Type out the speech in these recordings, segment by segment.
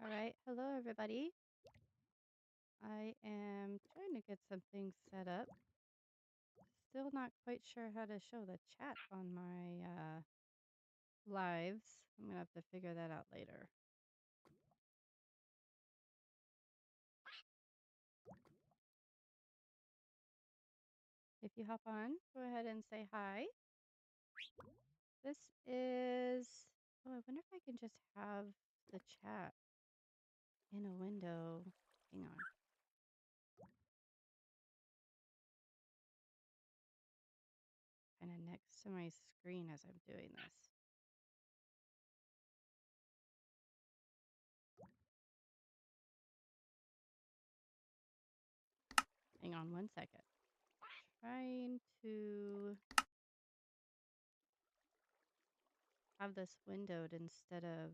All right. Hello, everybody. I am trying to get something set up. Still not quite sure how to show the chat on my lives. I'm going to have to figure that out later. If you hop on, go ahead and say hi. This is... Oh, I wonder if I can just have the chat in a window. Hang on. Kind of next to my screen as I'm doing this. Hang on one second. Trying to have this windowed instead of...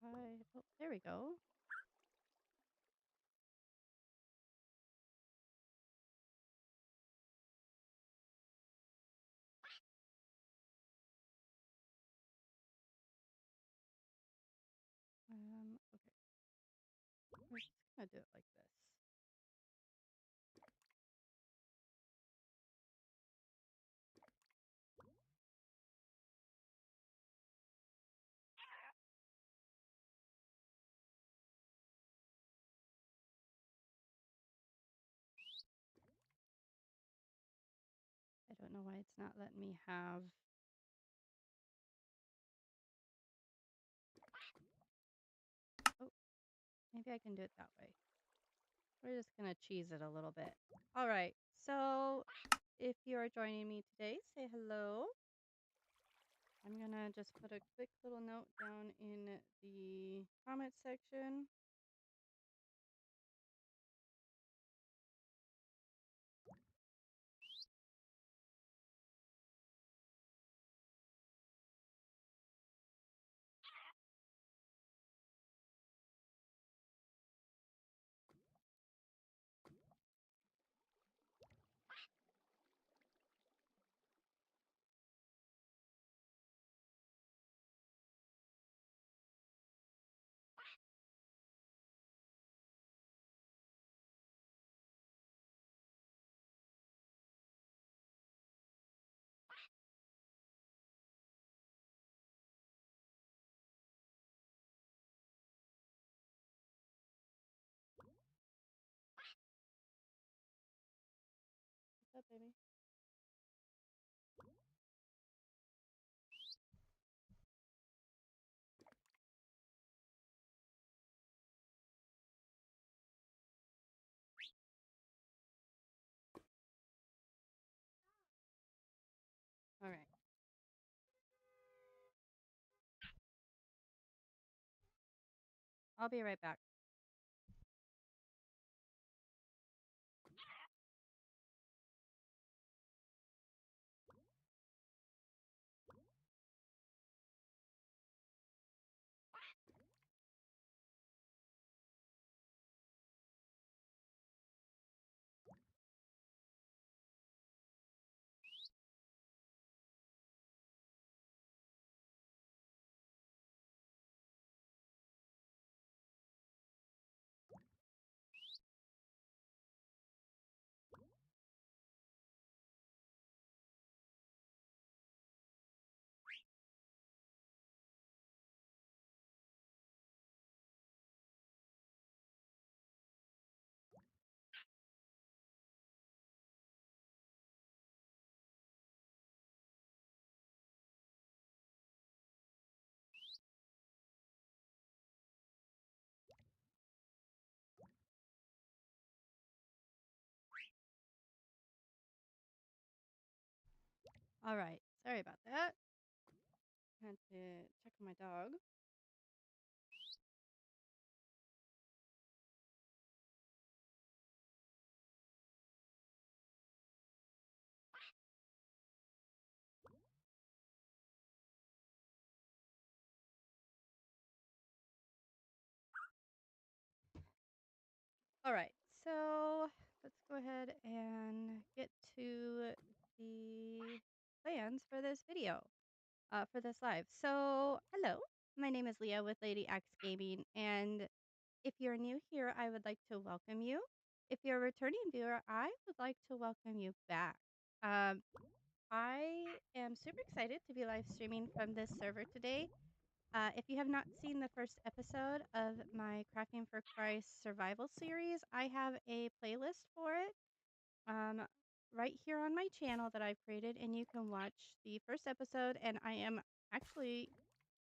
Oh, there we go. Okay. We're just gonna do it like this. I don't know why it's not letting me have... Oh, maybe I can do it that way. We're just gonna cheese it a little bit. All right, so if you are joining me today, say hello. I'm gonna just put a quick little note down in the comment section. What's up, baby? All right. I'll be right back. All right. Sorry about that. Had to check on my dog. All right, so let's go ahead and get to the plans for this video, for this live. So, hello, my name is Leah with Lady X Gaming, and if you're new here, I would like to welcome you. If you're a returning viewer, I would like to welcome you back. Um, I am super excited to be live streaming from this server today. If you have not seen the first episode of my Crafting for Christ survival series, I have a playlist for it right here on my channel that I've created, and you can watch the first episode. And I am actually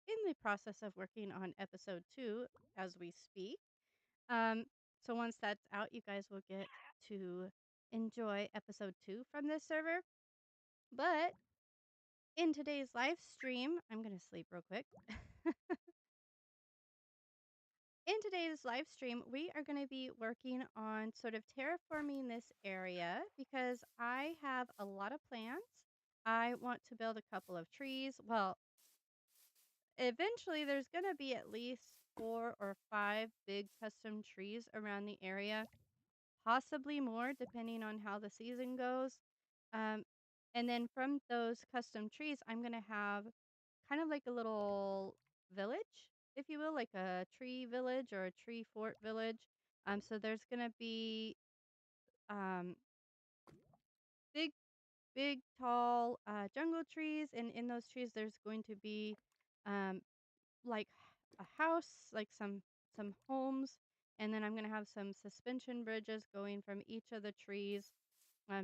in the process of working on episode 2 as we speak. Um, so once that's out, you guys will get to enjoy episode 2 from this server. But in today's live stream, I'm going to sleep real quick. In today's live stream, we are going to be working on sort of terraforming this area because I have a lot of plans. I want to build a couple of trees. Well, eventually there's going to be at least 4 or 5 big custom trees around the area, possibly more depending on how the season goes. Um, and then from those custom trees, I'm going to have kind of like a little village, if you will, like a tree village or a tree fort village. So there's going to be um, big, big, tall jungle trees. And in those trees, there's going to be um, like a house, like some homes. And then I'm going to have some suspension bridges going from each of the trees.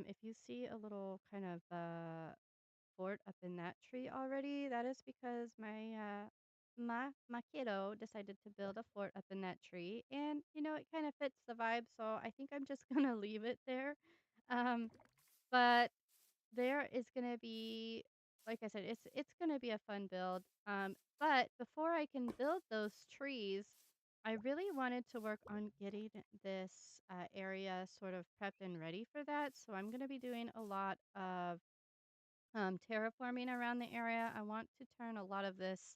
If you see a little kind of fort up in that tree already, that is because my kiddo decided to build a fort up in that tree, and it kind of fits the vibe. So I think I'm just gonna leave it there. Um, but there is gonna be, like I said, it's gonna be a fun build. But before I can build those trees, I really wanted to work on getting this area sort of prepped and ready for that. So I'm gonna be doing a lot of terraforming around the area. I want to turn a lot of this,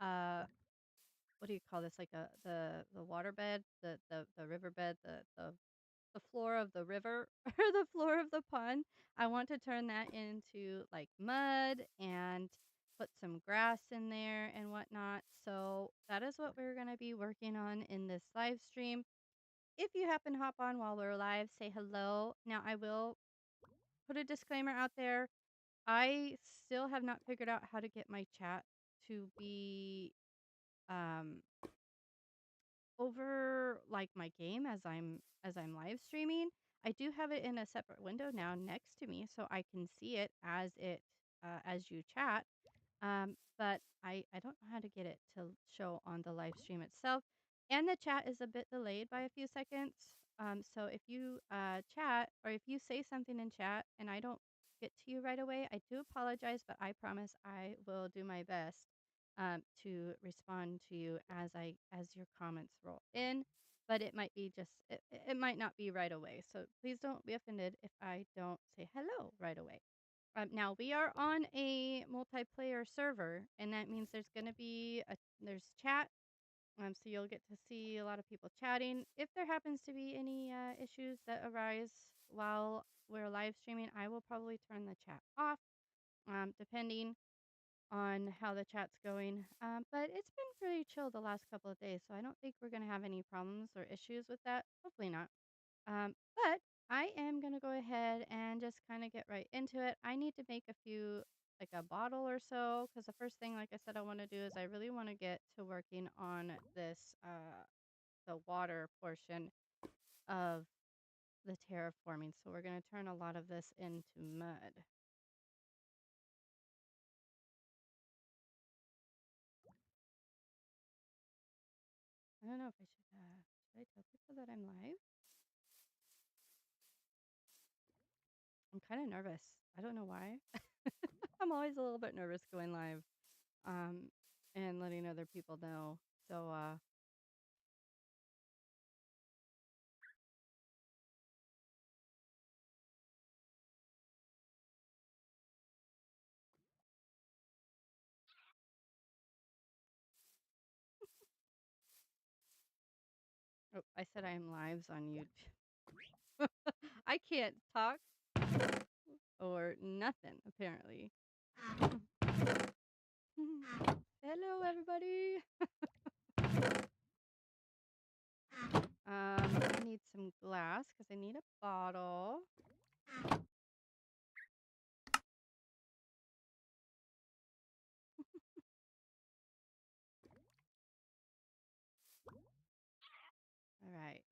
uh, what do you call this? Like the waterbed, the riverbed, the floor of the river or the floor of the pond. I want to turn that into like mud and put some grass in there and whatnot. So that is what we're going to be working on in this live stream. If you happen to hop on while we're live, say hello. Now I will put a disclaimer out there. I still have not figured out how to get my chat to be um over like my game as I'm live streaming. I do have it in a separate window now next to me so I can see it as you chat. But I don't know how to get it to show on the live stream itself. And the chat is a bit delayed by a few seconds. So if you chat or if you say something in chat and I don't get to you right away, I do apologize, but I promise I will do my best to respond to you as your comments roll in. But it might be it might not be right away. So please don't be offended if I don't say hello right away. Now we are on a multiplayer server, and that means there's chat. So you'll get to see a lot of people chatting. If there happens to be any issues that arise while we're live streaming, I will probably turn the chat off, depending on how the chat's going. But it's been pretty chill the last couple of days, so I don't think we're gonna have any problems or issues with that. Hopefully not. But I am going to go ahead and just kind of get right into it. I need to make a few, like a bottle or so, because the first thing, like I said, I want to do is I really want to get to working on this, the water portion of the terraforming. So we're going to turn a lot of this into mud. I don't know if should I tell people that I'm live? I'm kind of nervous. I don't know why. I'm always a little bit nervous going live, um, and letting other people know. So, oh, I said I am lives on YouTube. I can't talk. or nothing, apparently. Hello, everybody. I need some glass because I need a bottle. All right.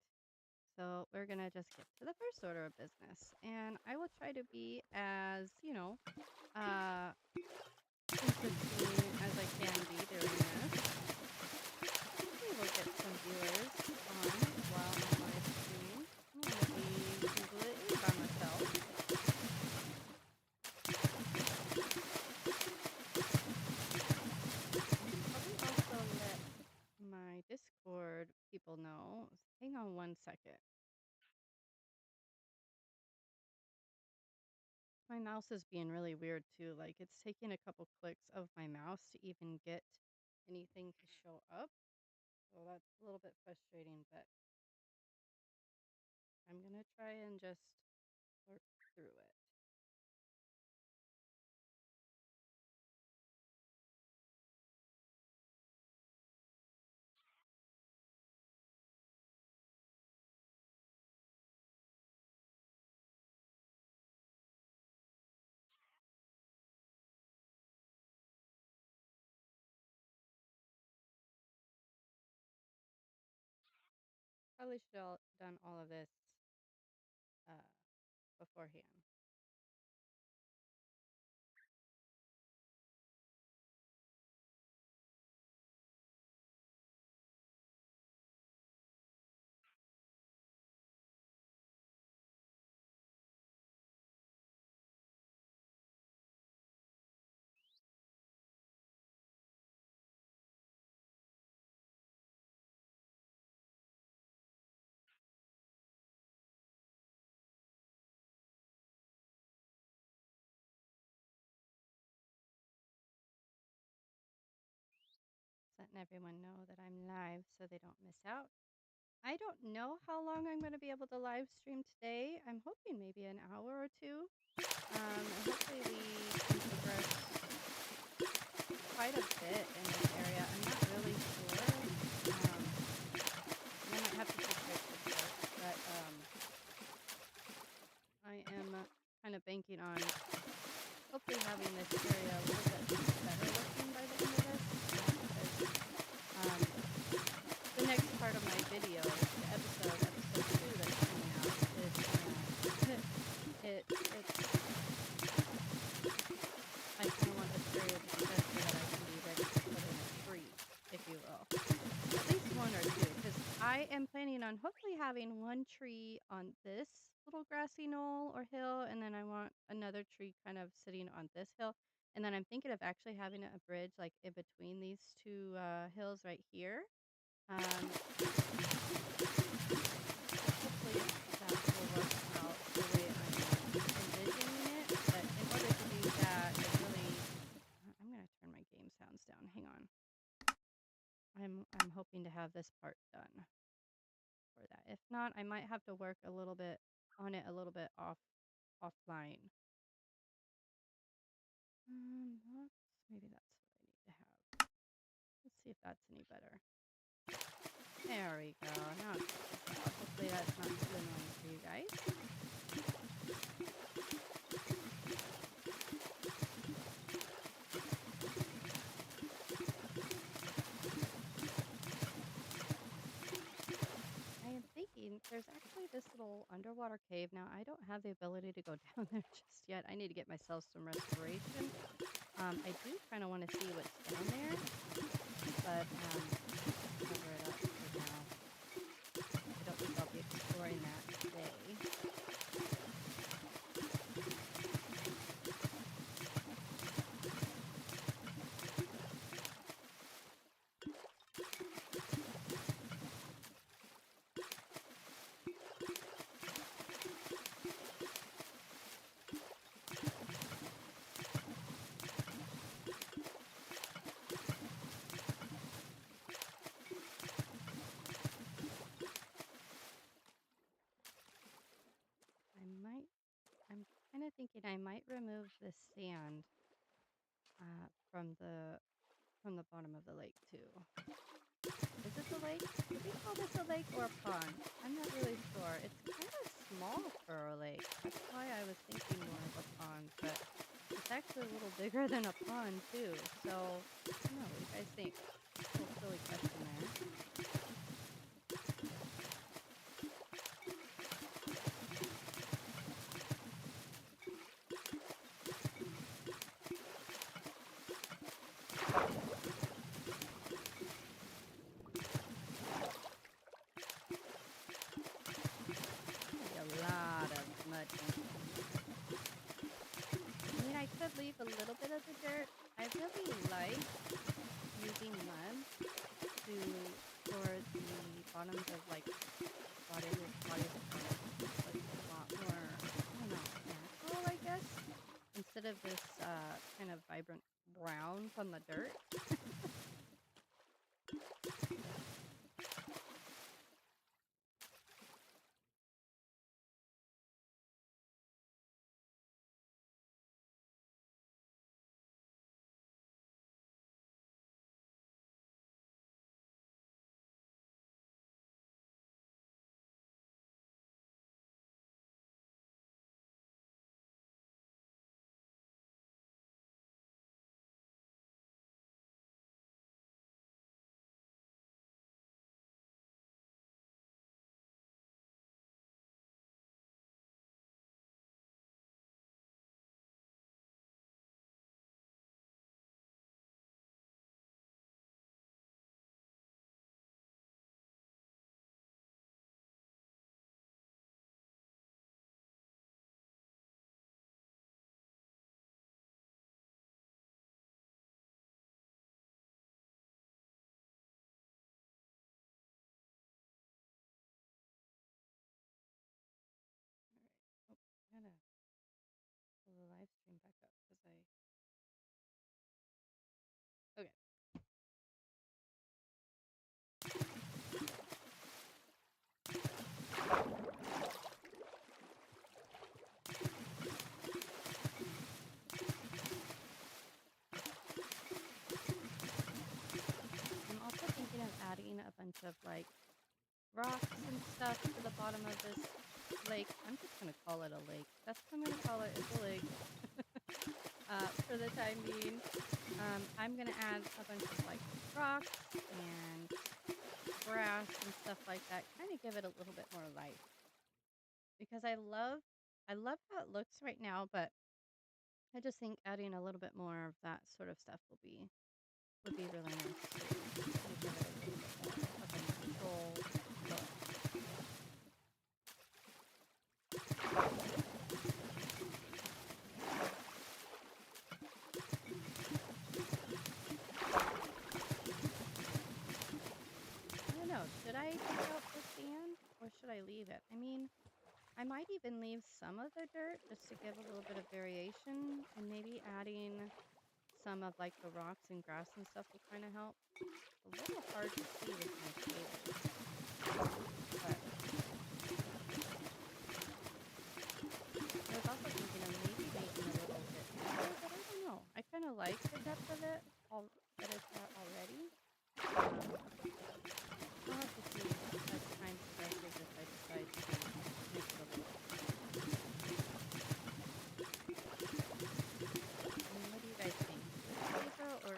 So we're going to just get to the first order of business. And I will try to be as, interesting as I can be during this. Hopefully we'll get some viewers on while I'm live streaming. I'm going to be completely by myself. Probably also let my Discord people know. Hang on 1 second. My mouse is being really weird too. Like it's taking a couple clicks of my mouse to even get anything to show up. So that's a little bit frustrating, but I'm going to try and just work through it. Probably should have done all of this beforehand. Letting everyone know that I'm live so they don't miss out. I don't know how long I'm going to be able to live stream today. I'm hoping maybe an hour or two. And hopefully we can progress quite a bit in this area. I'm not really sure. I might have to take pictures first, but I am kind of banking on hopefully having this area a little bit better looking by the end of this. Because the next part of my video, the episode 2 that's coming out, is I kind of want this area to be done so that I can be ready to put in a tree, if you will. At least one or two, because I am planning on hopefully having one tree on this little grassy knoll or hill, and then I want another tree kind of sitting on this hill. And then I'm thinking of actually having a bridge like in between these two hills right here. Hopefully that will work out the way I'm envisioning it. But in order to do that, I'm going to turn my game sounds down. Hang on. I'm hoping to have this part done for that. If not, I might have to work a little bit on it a little bit offline. Maybe that's what I need to have. Let's see if that's any better. There we go. Now it's working out. Hopefully that's not too annoying for you guys. I am thinking there's actually this little underwater cave. Now, I don't have the ability to go down there just yet. I need to get myself some restoration. I do kind of want to see what's down there, but cover it up for now. I don't think I'll be exploring that today. I thinking I might remove the sand from the bottom of the lake too. Is this a lake? Would we call this a lake or a pond? I'm not really sure. It's kind of small for a lake. That's why I was thinking more of a pond, but it's actually a little bigger than a pond too. So, I don't know. What do you guys think? A little silly question there. Maybe a lot of mud. I mean, I could leave a little bit of the dirt. I really like using mud to for the bottoms of like bodies of water. Like a lot more, I don't know, natural, I guess, instead of this kind of vibrant brown from the dirt. All right. Oh, I gotta pull the live stream back up because okay. I'm also thinking of adding a bunch of like rocks and stuff to the bottom of this lake. I'm just gonna call it a lake. That's what I'm gonna call it. It's a lake for the time being. I'm gonna add a bunch of like rocks and grass and stuff like that. Kind of give it a little bit more life because I love how it looks right now, but I just think adding a little bit more of that sort of stuff would be really nice too. Kind of give it a little bit more of a natural look. I don't know. Should I take out the sand or should I leave it? I mean, I might even leave some of the dirt just to give a little bit of variation, and maybe adding some of like the rocks and grass and stuff will kind of help. A little hard to see with my shaders, but I was also thinking of maybe making a little bit deeper, but I don't know. I kind of like the depth of it all that it's at already. We'll have to see as time progresses if I decide to make it a little bit. I mean, what do you guys think? Is this deeper or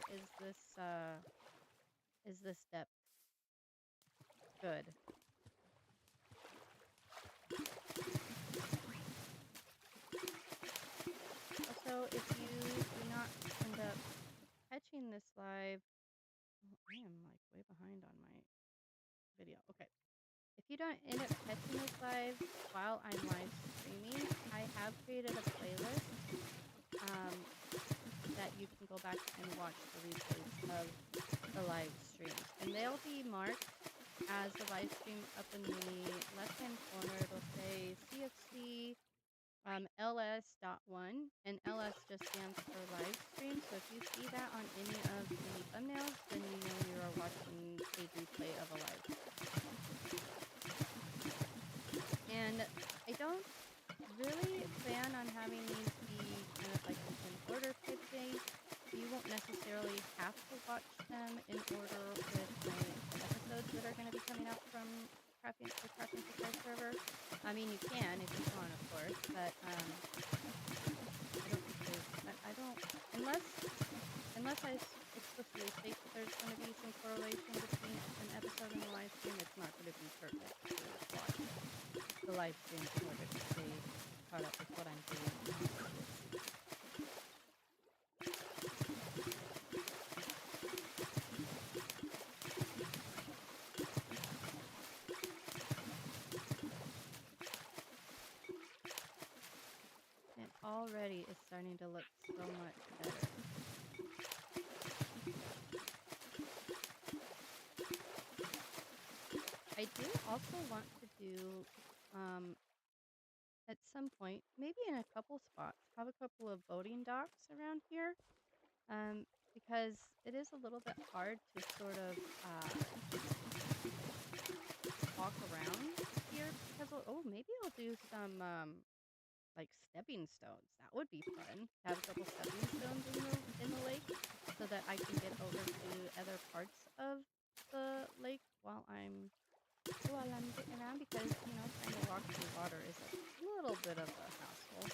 is this depth good? Also, if you do not end up catching this live, oh, I am like way behind on my video. Okay. If you don't end up catching this live while I'm live streaming, I have created a playlist um, that you can go back and watch the replays of the live streams. And they'll be marked as the live stream up in the left-hand corner. It'll say CFC ls.1, and ls just stands for live stream. So if you see that on any of the thumbnails, then you know you are watching a replay of a live stream. And I don't really plan on having these order with my episodes that are going to be coming out from the Crafting for Care server. I mean, you can if you want, of course, but I don't think there's, I don't, unless I explicitly state that there's going to be some correlation between an episode and a live stream, it's not going to be pertinent to watch the live streams in order to stay caught up with what I'm doing on the CFC. It already is starting to look so much better. I do also want to do, at some point, maybe in a couple spots, have a couple of boating docks around here, because it is a little bit hard to sort of walk around here. Because maybe I'll do some like stepping stones. That would be fun. Have a couple stepping stones in the lake, so that I can get over to other parts of the lake while I'm getting around, because trying to walk through water is a little bit of a hassle.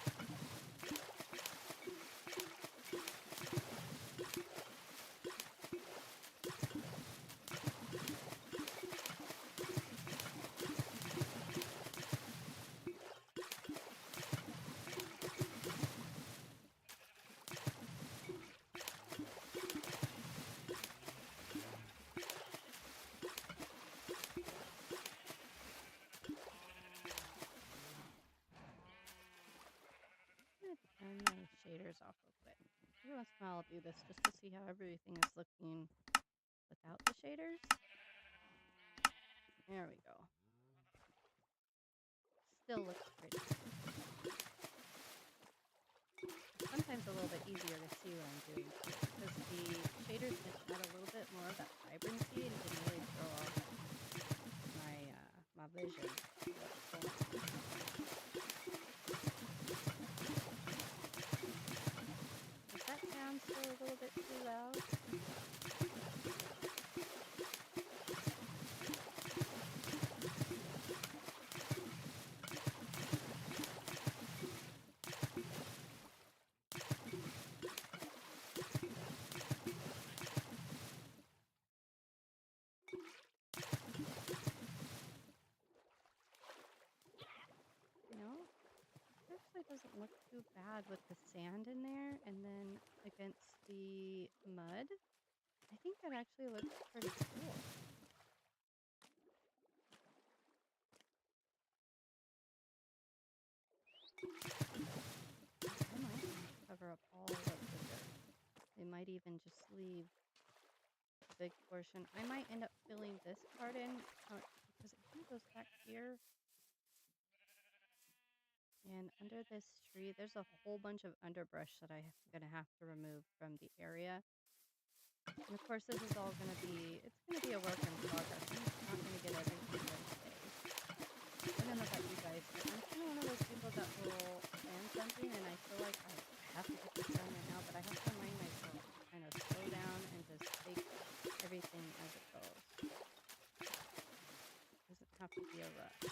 I'm gonna turn my shaders off real quick. Every once in a while I'll do this just to see how everything is looking without the shaders. There we go. Still looks pretty. Sometimes a little bit easier to see what I'm doing too, because the shaders just add a little bit more of that vibrancy and can really throw off my vision of what's going on. Does that sound still a little bit too loud? It actually doesn't look too bad with the sand in there and then against the mud. I think that actually looks pretty cool. I might cover up all of the dirt. They might even just leave a big portion. I might end up filling this part in because it kind of goes back here. And under this tree, there's a whole bunch of underbrush that I'm going to have to remove from the area. And of course, this is all going to be, it's going to be a work in progress. I'm not going to get everything done today. I don't know about you guys, but I'm kind of one of those people that will plan something and I feel like I have to get this done right now, but I have to remind myself to kind of slow down and just take everything as it goes. It doesn't have to be a rush.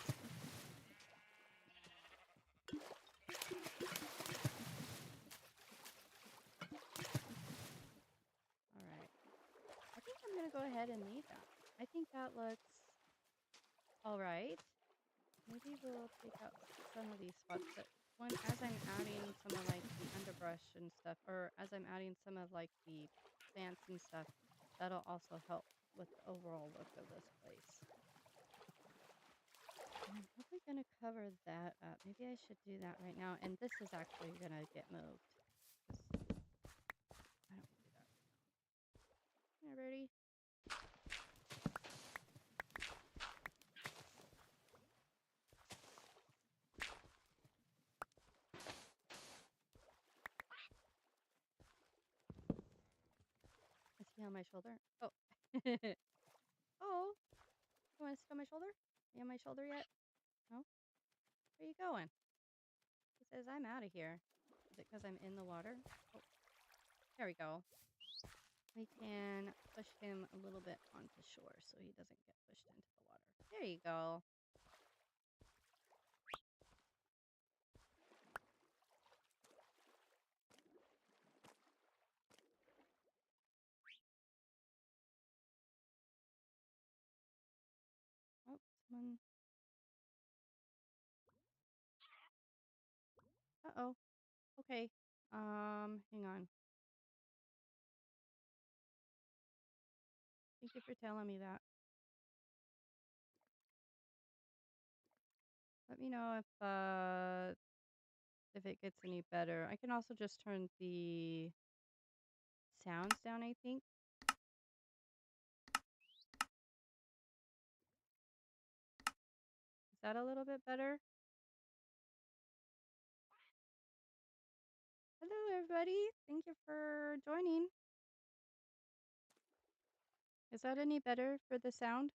All right. I think I'm going to go ahead and leave that. I think that looks all right. Maybe we'll take out some of these spots, but as I'm adding some of like the underbrush and stuff, or as I'm adding some of like the plants and stuff, that'll also help with the overall look of this place. And I'm probably going to cover that up. Maybe I should do that right now. And this is actually going to get moved. I don't want to do that right now. All right, ready? Is he on my shoulder? Oh. Oh. You want to sit on my shoulder? Are you on my shoulder yet? No? Where are you going? He says, I'm out of here. Is it because I'm in the water? Oh, there we go. we can push him a little bit onto shore so he doesn't get pushed into the water. There you go. Oh, someone. Uh-oh. Okay. Hang on. Thank you for telling me that. Let me know if it gets any better. I can also just turn the sounds down, I think. Is that a little bit better? Hello, everybody. Thank you for joining. Is that any better for the sound?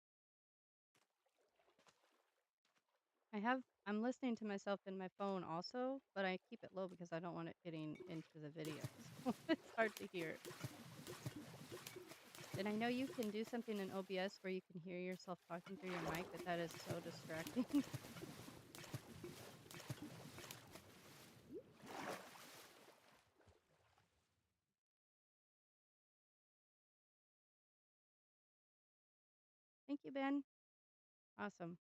I'm listening to myself in my phone also, but I keep it low because I don't want it getting into the video. So it's hard to hear. And I know you can do something in OBS where you can hear yourself talking through your mic, but that is so distracting. Thank you, Ben. Awesome.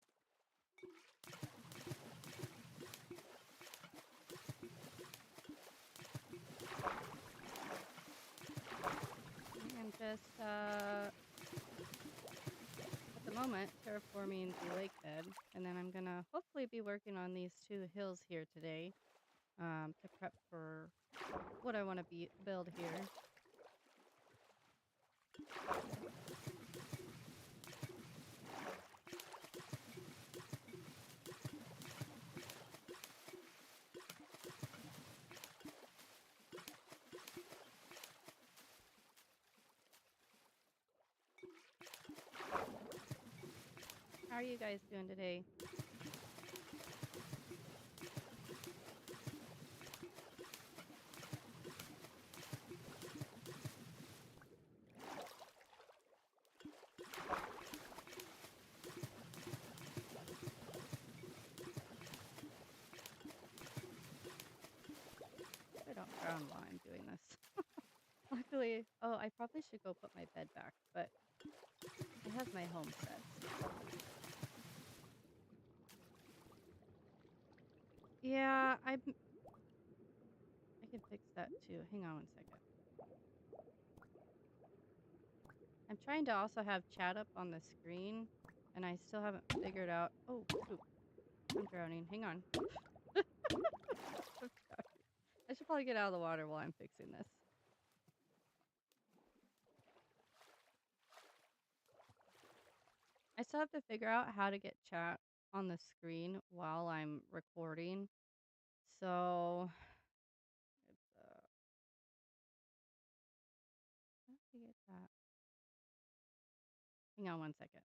And just, at the moment, terraforming the lake bed. And then I'm going to hopefully be working on these 2 hills here today to prep for what I want to build here. How are you guys doing today? I don't drown while I'm doing this. Luckily, I probably should go put my bed back, but I have my home sets. Yeah, I can fix that too. Hang on 1 second. I'm trying to also have chat up on the screen, and I still haven't figured out. Oh, poop. I'm drowning. Hang on. I should probably get out of the water while I'm fixing this. I still have to figure out how to get chat on the screen while I'm recording. So, it's, how do I get that? Hang on 1 second.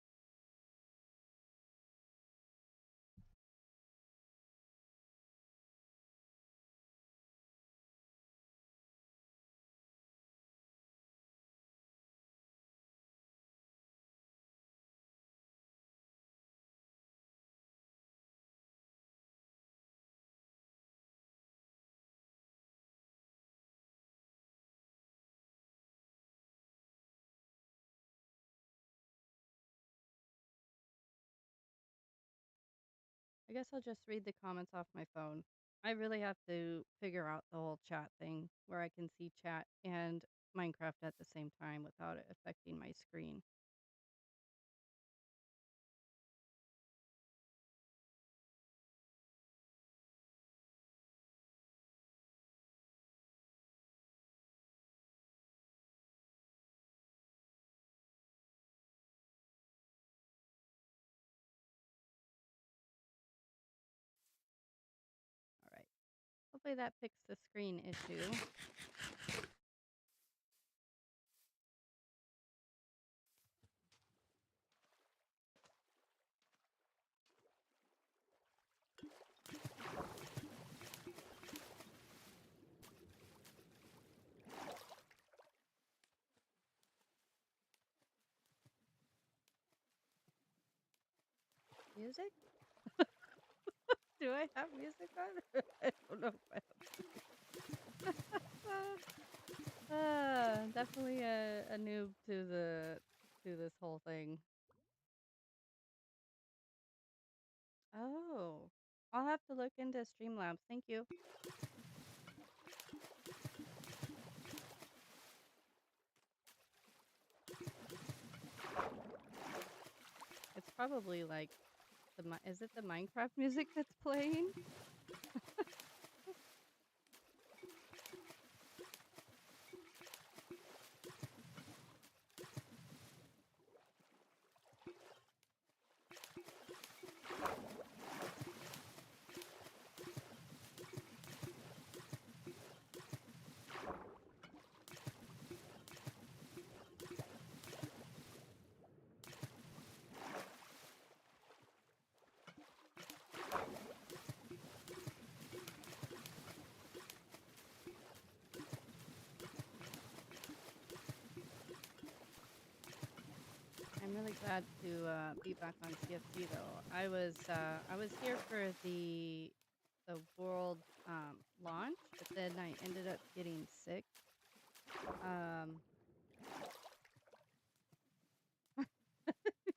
I guess I'll just read the comments off my phone. I really have to figure out the whole chat thing where I can see chat and Minecraft at the same time without it affecting my screen. All right. Hopefully that fixed the screen issue. Music? Do I have music on? I don't know if I have. Definitely a noob to this whole thing. Oh, I'll have to look into Streamlabs. Thank you. It's probably like is it the Minecraft music that's playing? I'm really glad to be back on CFC though. I was here for the world launch, but then I ended up getting sick.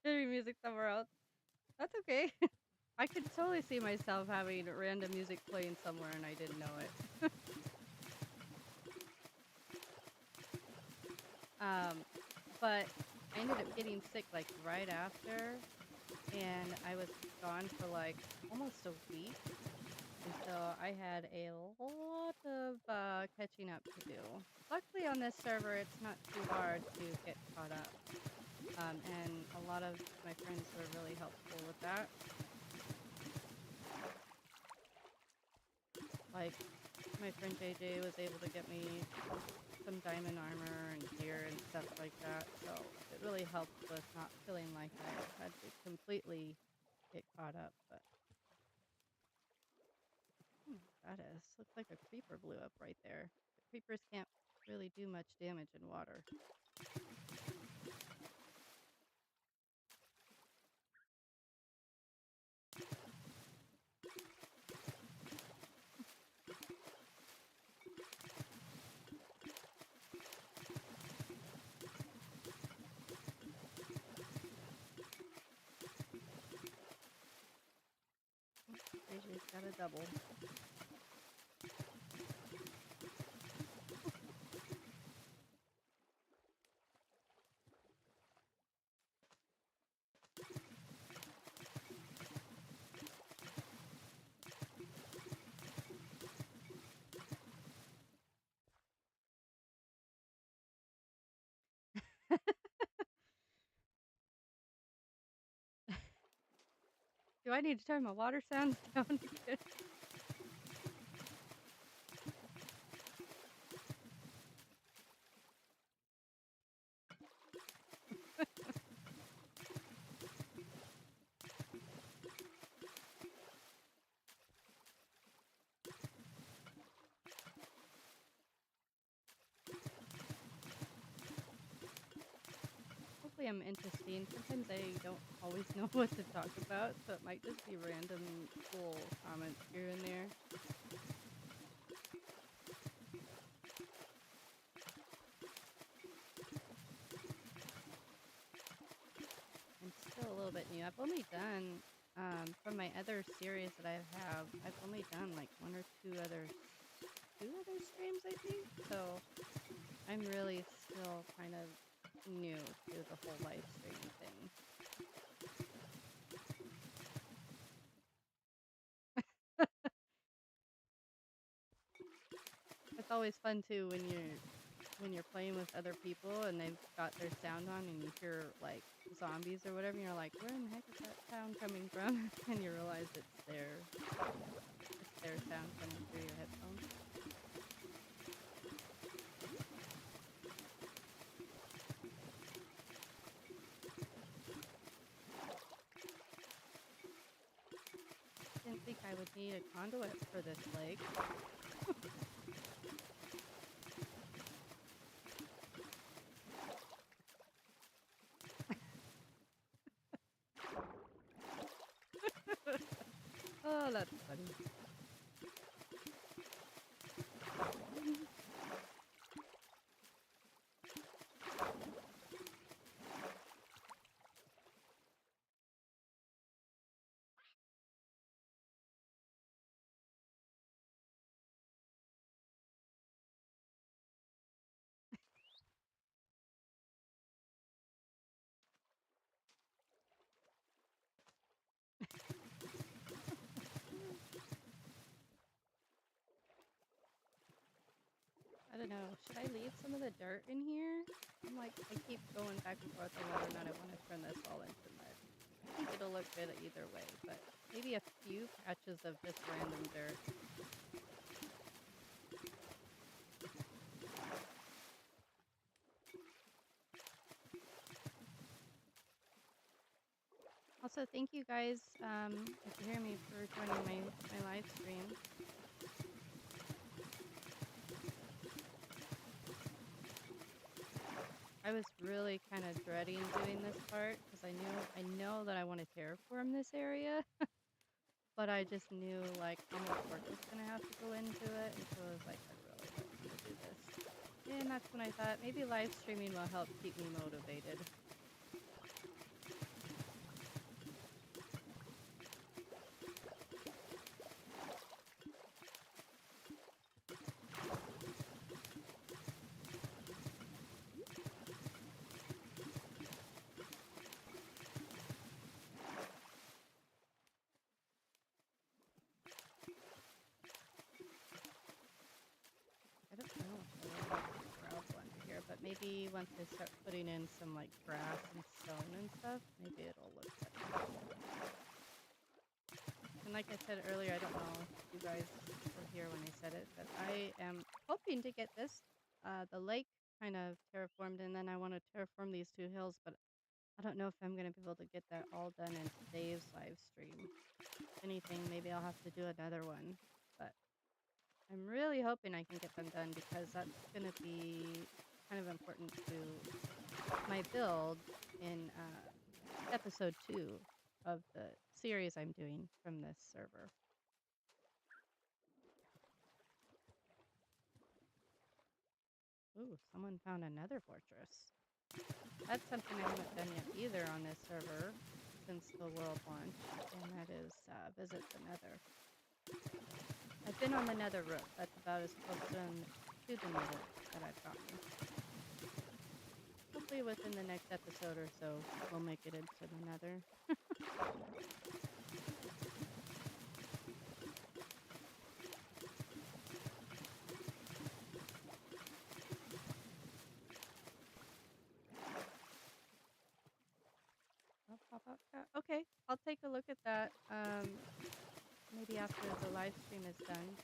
Hearing music somewhere else. That's okay. I could totally see myself having random music playing somewhere and I didn't know it. But I ended up getting sick like right after, and I was gone for like almost a week. And so I had a lot of catching up to do. Luckily on this server, it's not too hard to get caught up. And a lot of my friends were really helpful with that. Like, my friend JJ was able to get me some diamond armor and gear and stuff like that. So it really helped with not feeling like I had to completely get caught up. But that is, looks like a creeper blew up right there. The creepers can't really do much damage in water. JJ's got a double. Do I need to turn my water sounds down again? Hopefully I'm interesting. Sometimes I don't always know what to talk about, so it might just be random cool comments here and there. I'm still a little bit new. I've only done, from my other series that I have, I've only done like two other streams, I think. So I'm really still kind of new to the whole live streaming thing. It's always fun too when you're playing with other people and they've got their sound on and you hear like zombies or whatever and you're like, where in the heck is that sound coming from? And you realize it's their sound coming through your headphones. Didn't think I would need a conduit for this lake. Oh, that's funny. I don't know. Should I leave some of the dirt in here? I'm like, I keep going back and forth on whether or not I want to turn this all into mud. I think it'll look good either way, but maybe a few patches of just random dirt. Also, thank you guys, if you hear me, for joining my live stream. I was really kind of dreading doing this part because I know that I want to terraform this area, but I just knew like how much work was gonna have to go into it, and so I was like, I really don't want to do this. And that's when I thought maybe live streaming will help keep me motivated. I don't know if I really like the gravel under here, but maybe once I start putting in some like grass and stone and stuff, maybe it'll look better. And like I said earlier, I don't know if you guys were here when I said it, but I am hoping to get this, the lake kind of terraformed, and then I want to terraform these two hills, but I don't know if I'm going to be able to get that all done in today's live stream. If anything, maybe I'll have to do another one, but I'm really hoping I can get them done because that's going to be kind of important to my build in episode 2 of the series I'm doing from this server. Ooh, someone found another fortress. That's something I haven't done yet either on this server since the world launch, and that is visit the nether. I've been on the nether roof. That's about as close to the nether that I've gotten. Hopefully within the next episode or so, we'll make it into the nether. Oh, pop out chat. Okay, I'll take a look at that. Maybe after the live stream is done,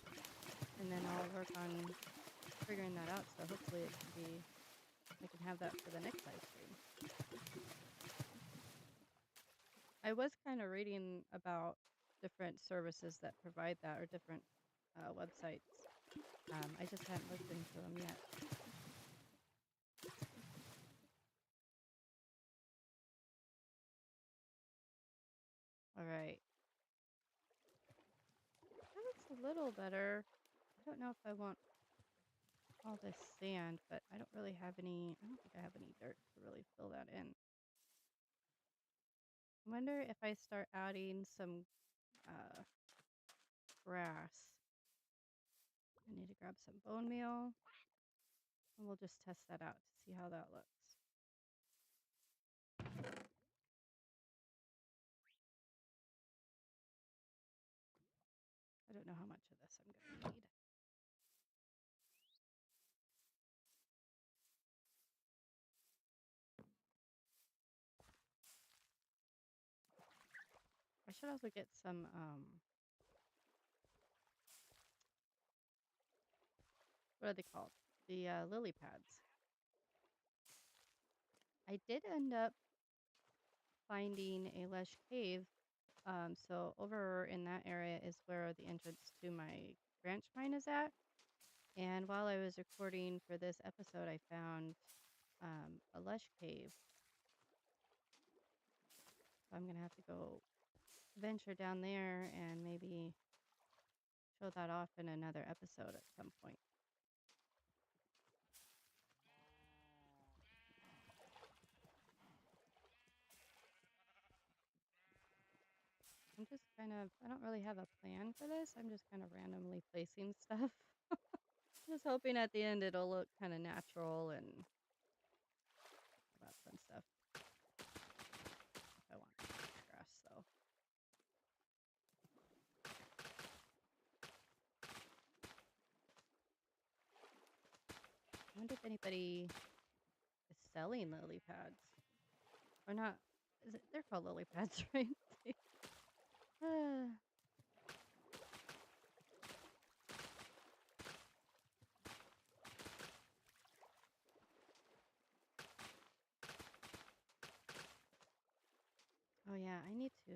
and then I'll work on figuring that out. So hopefully it can be, I can have that for the next live stream. I was kind of reading about different services that provide that, or different websites. I just haven't looked into them yet. All right. That looks a little better. I don't know if I want all this sand, but I don't really have any, I don't think I have any dirt to really fill that in. I wonder if I start adding some grass. I need to grab some bone meal, and we'll just test that out to see how that looks. I don't know how much of this I'm going to need. I should also get some, what are they called? The lily pads. I did end up finding a lush cave. So over in that area is where the entrance to my branch mine is at. And while I was recording for this episode, I found a lush cave. So I'm going to have to go venture down there and maybe show that off in another episode at some point. I'm just kind of, I don't really have a plan for this. I'm just kind of randomly placing stuff. Just hoping at the end it'll look kind of natural and all that fun stuff. I want grass though. I wonder if anybody is selling lily pads. Or not. They're called lily pads, right? Oh yeah, I need to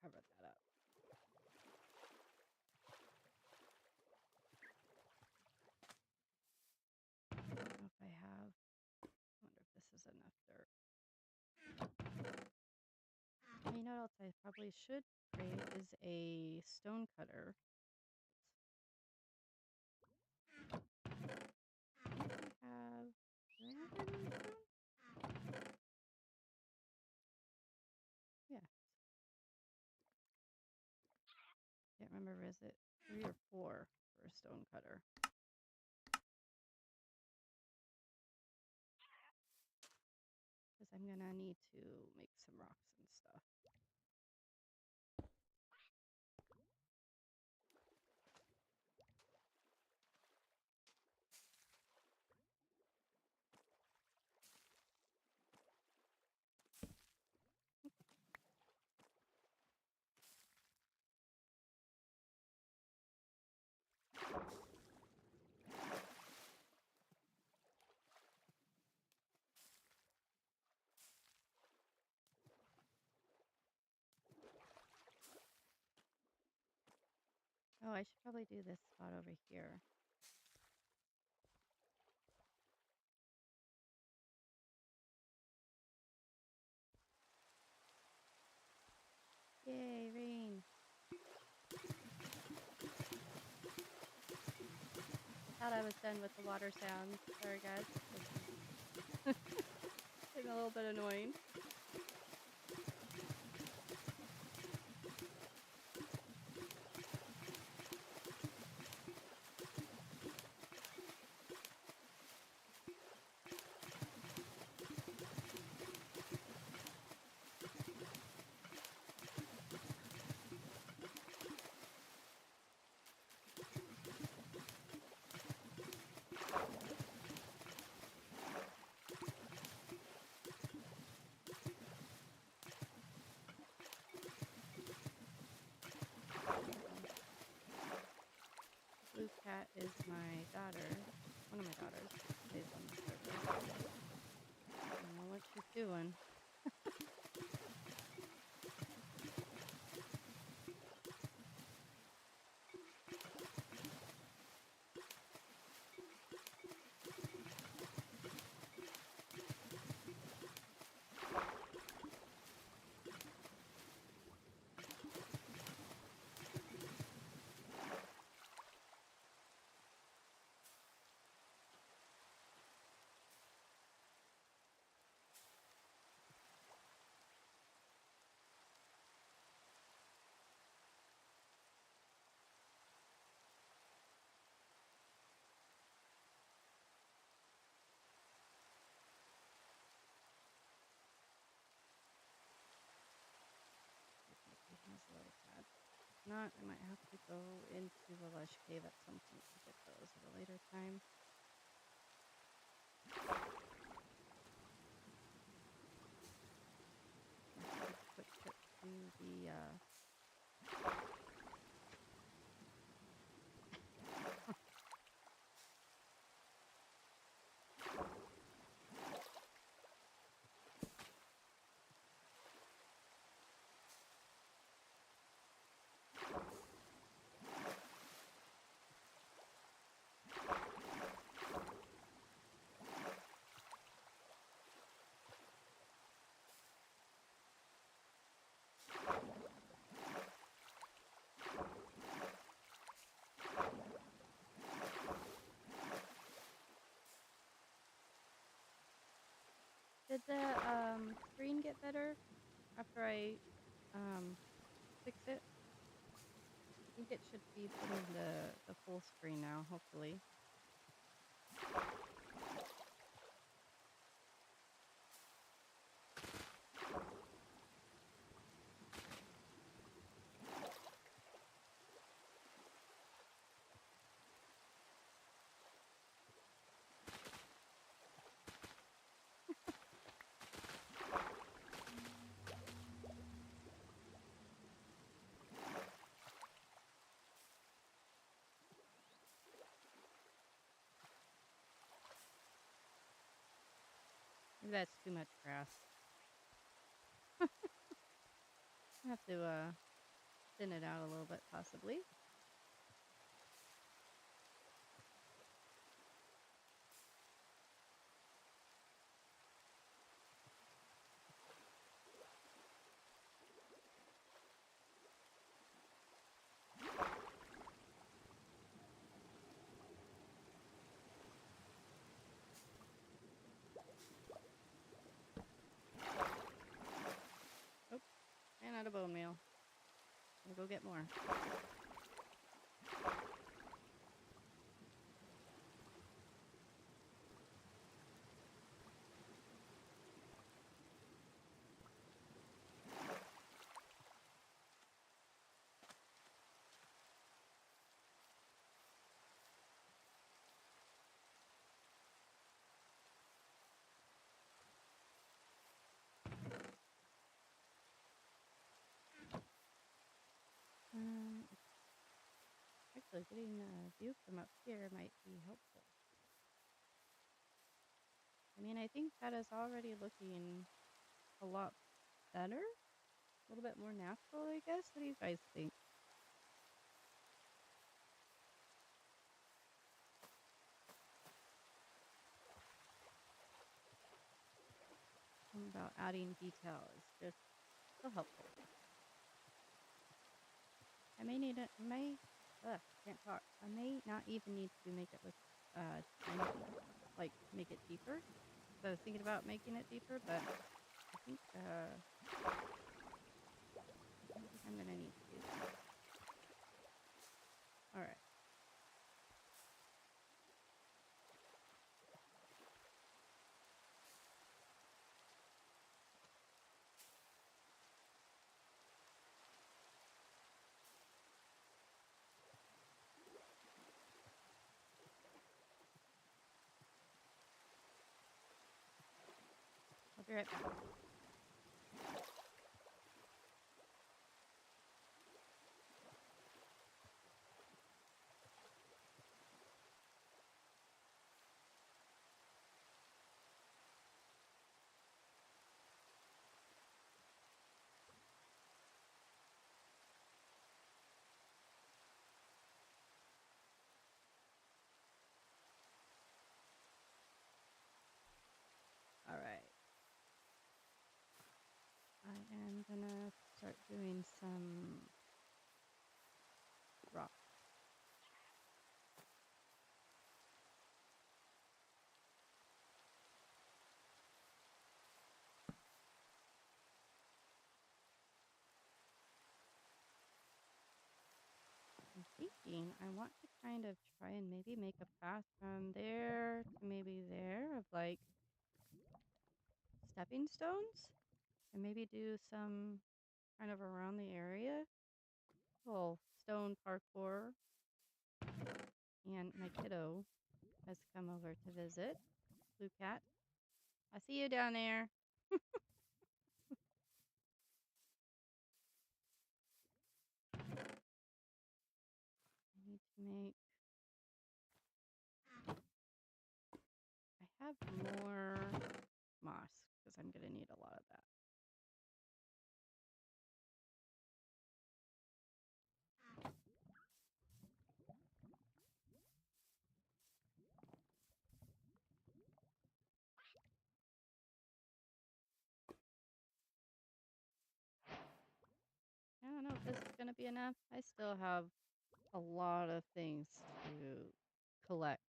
cover that up. I don't know if I have. I wonder if this is enough dirt. You know what else I probably should create is a stone cutter. I think I have. Do I have any stone? Yeah. Can't remember. Is it 3 or 4 for a stone cutter? Because I'm gonna need to make some rocks and stuff. Oh, I should probably do this spot over here. Yay, rain. I thought I was done with the water sounds. Sorry, guys. It's a little bit annoying. Blue cat is my daughter. One of my daughters. Stays on the server. I don't know what she's doing. He has a little pad. If not, I might have to go into the lush cave at some point to get those at a later time. Quick trip to the Did the screen get better after I fixed it? I think it should be putting the full screen now, hopefully. Maybe that's too much grass. I have to thin it out a little bit, possibly. Oh, ran out of bone meal. I'll go get more. Actually, getting a view from up here might be helpful. I mean, I think that is already looking a lot better. A little bit more natural, I guess. What do you guys think? Something about adding detail is just so helpful. I may need it. Can't talk. I may not even need to make it look tiny, like make it deeper. So I was thinking about making it deeper, but I think I'm gonna need to do that. All right. I'll be right back. All right. I am gonna start doing some rock. I'm thinking I want to kind of try and maybe make a path from there to maybe there of like stepping stones and maybe do some kind of around the area. Little stone parkour. And my kiddo has come over to visit. Blue cat. I see you down there. I need to make. I have more moss because I'm going to need a lot of that. I don't know if this is going to be enough. I still have a lot of things to collect.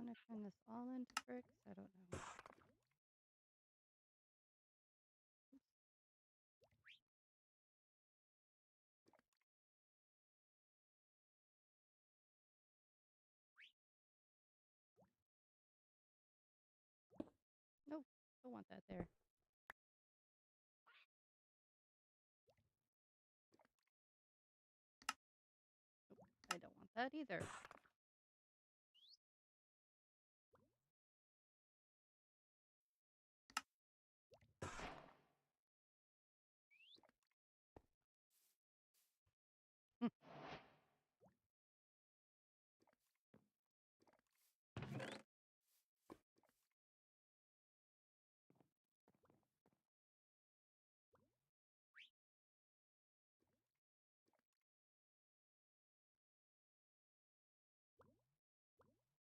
want to turn this all into bricks? I don't know. Nope, don't want that there. Nope, I don't want that either.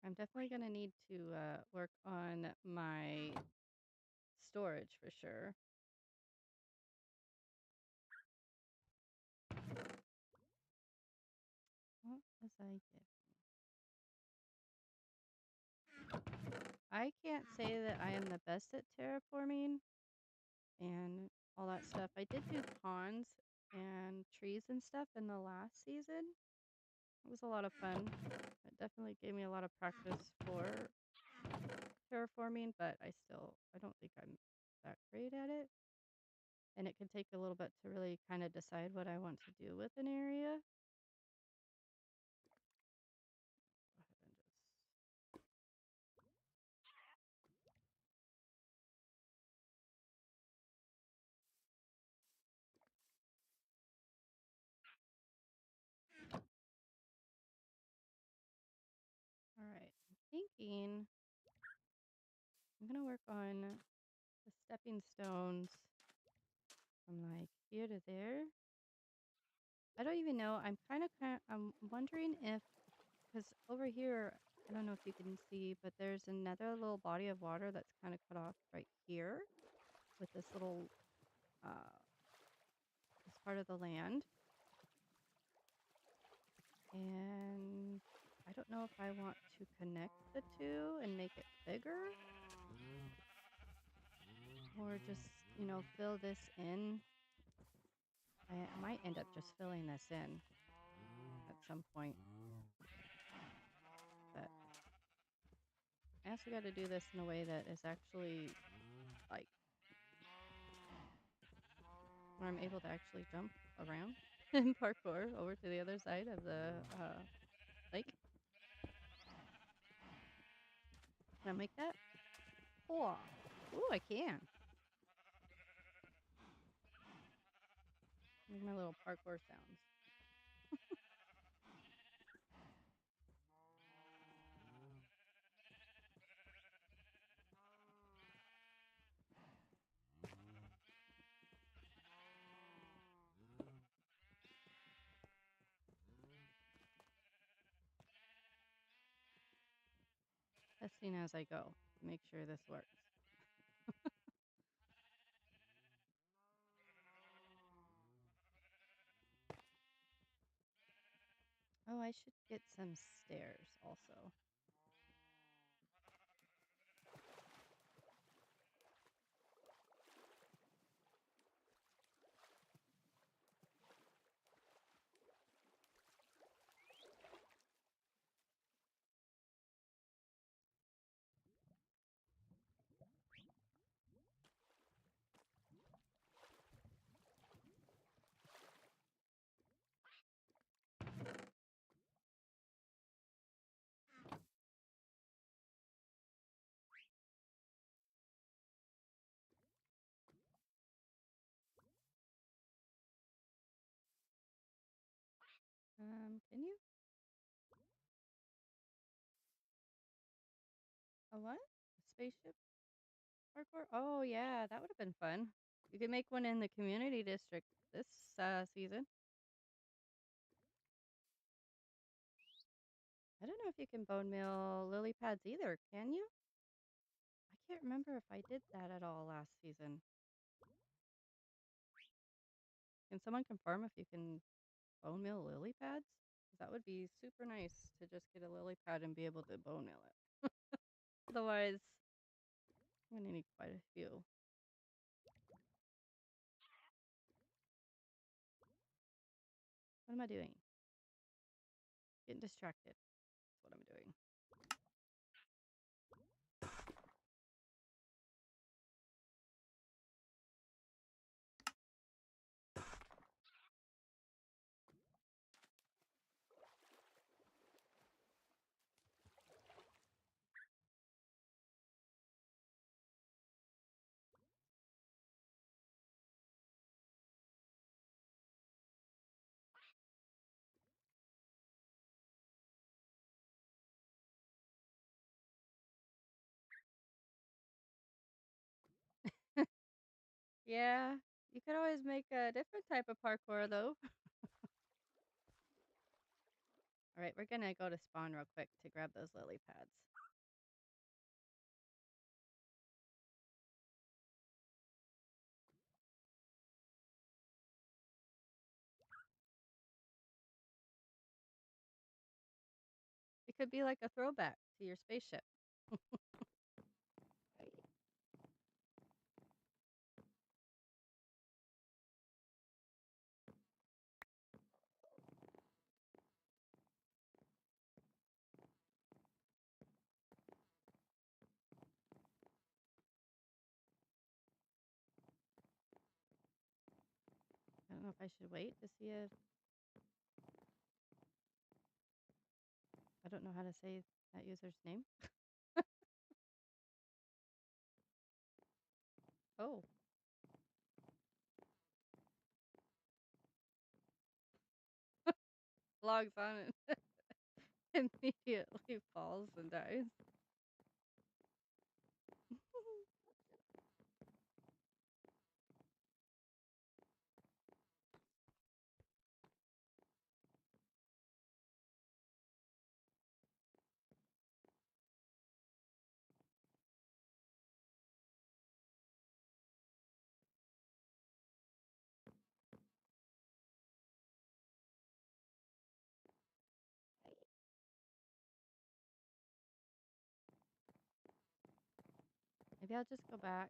I'm definitely going to need to work on my storage for sure. What was I gifting? I can't say that I am the best at terraforming and all that stuff. I did do ponds and trees and stuff in the last season. It was a lot of fun. It definitely gave me a lot of practice for terraforming, but I don't think I'm that great at it. And it can take a little bit to really kind of decide what I want to do with an area. Go ahead and just all right. I'm thinking I'm gonna work on the stepping stones from like here to there. I don't even know. I'm wondering if, because over here, I don't know if you can see, but there's another little body of water that's kind of cut off right here with this little this part of the land. And I don't know if I want to connect the two and make it bigger or just, fill this in. I might end up just filling this in at some point. But I also got to do this in a way that is actually like where I'm able to actually jump around and parkour over to the other side of the lake. Can I make that? Oh, ooh, I can. Make my little parkour sounds. Testing as I go to make sure this works. Oh, I should get some stairs also. Can you? A what? A spaceship parkour? Oh, yeah, that would have been fun. You could make one in the community district this season. I don't know if you can bone meal lily pads either, can you? I can't remember if I did that at all last season. Can someone confirm if you can bone meal lily pads? 'Cause that would be super nice to just get a lily pad and be able to bone meal it. Otherwise, I'm gonna need quite a few. What am I doing? Getting distracted. That's what I'm doing. Yeah, you could always make a different type of parkour though. All right, we're gonna go to spawn real quick to grab those lily pads. It could be like a throwback to your spaceship. I don't know if I should wait to see if I don't know how to say that user's name. Oh, logs on and immediately falls and dies. Maybe I'll just go back.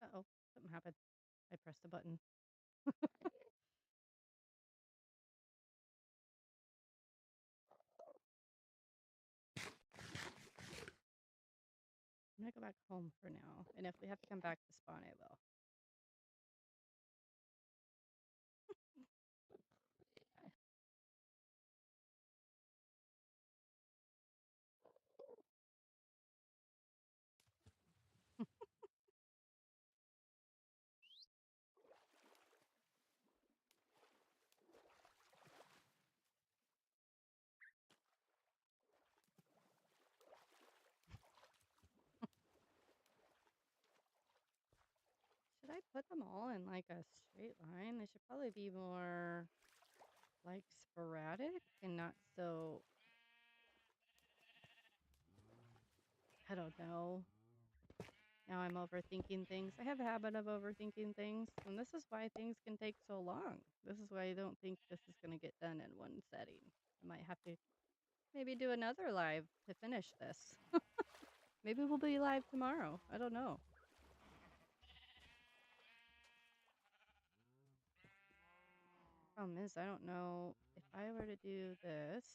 Uh-oh, something happened. I pressed a button. I'm gonna go back home for now, and if we have to come back to spawn, I will. Should I put them all in like a straight line? They should probably be more like sporadic and not so, I don't know. Now I'm overthinking things. I have a habit of overthinking things, and this is why things can take so long. This is why I don't think this is going to get done in one setting. I might have to maybe do another live to finish this. Maybe we'll be live tomorrow. I don't know. Problem is, I don't know if I were to do this.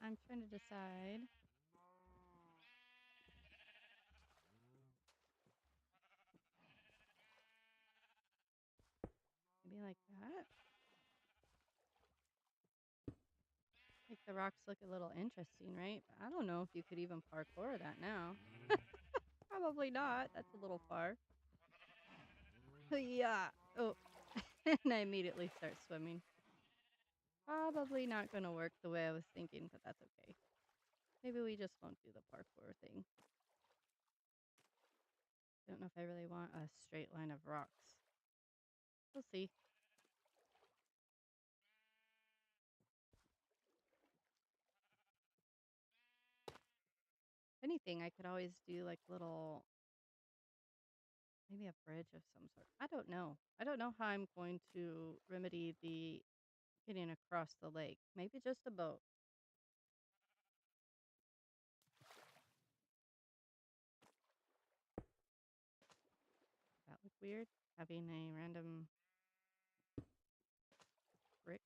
I'm trying to decide. Maybe like that. Like the rocks look a little interesting, right? But I don't know if you could even parkour that now. Probably not. That's a little far. Yeah. Oh, and I immediately start swimming. Probably not going to work the way I was thinking, but that's okay. Maybe we just won't do the parkour thing. Don't know if I really want a straight line of rocks. We'll see. If anything, I could always do like little, maybe a bridge of some sort. I don't know. I don't know how I'm going to remedy the getting across the lake. Maybe just a boat. That look weird? Having a random brick.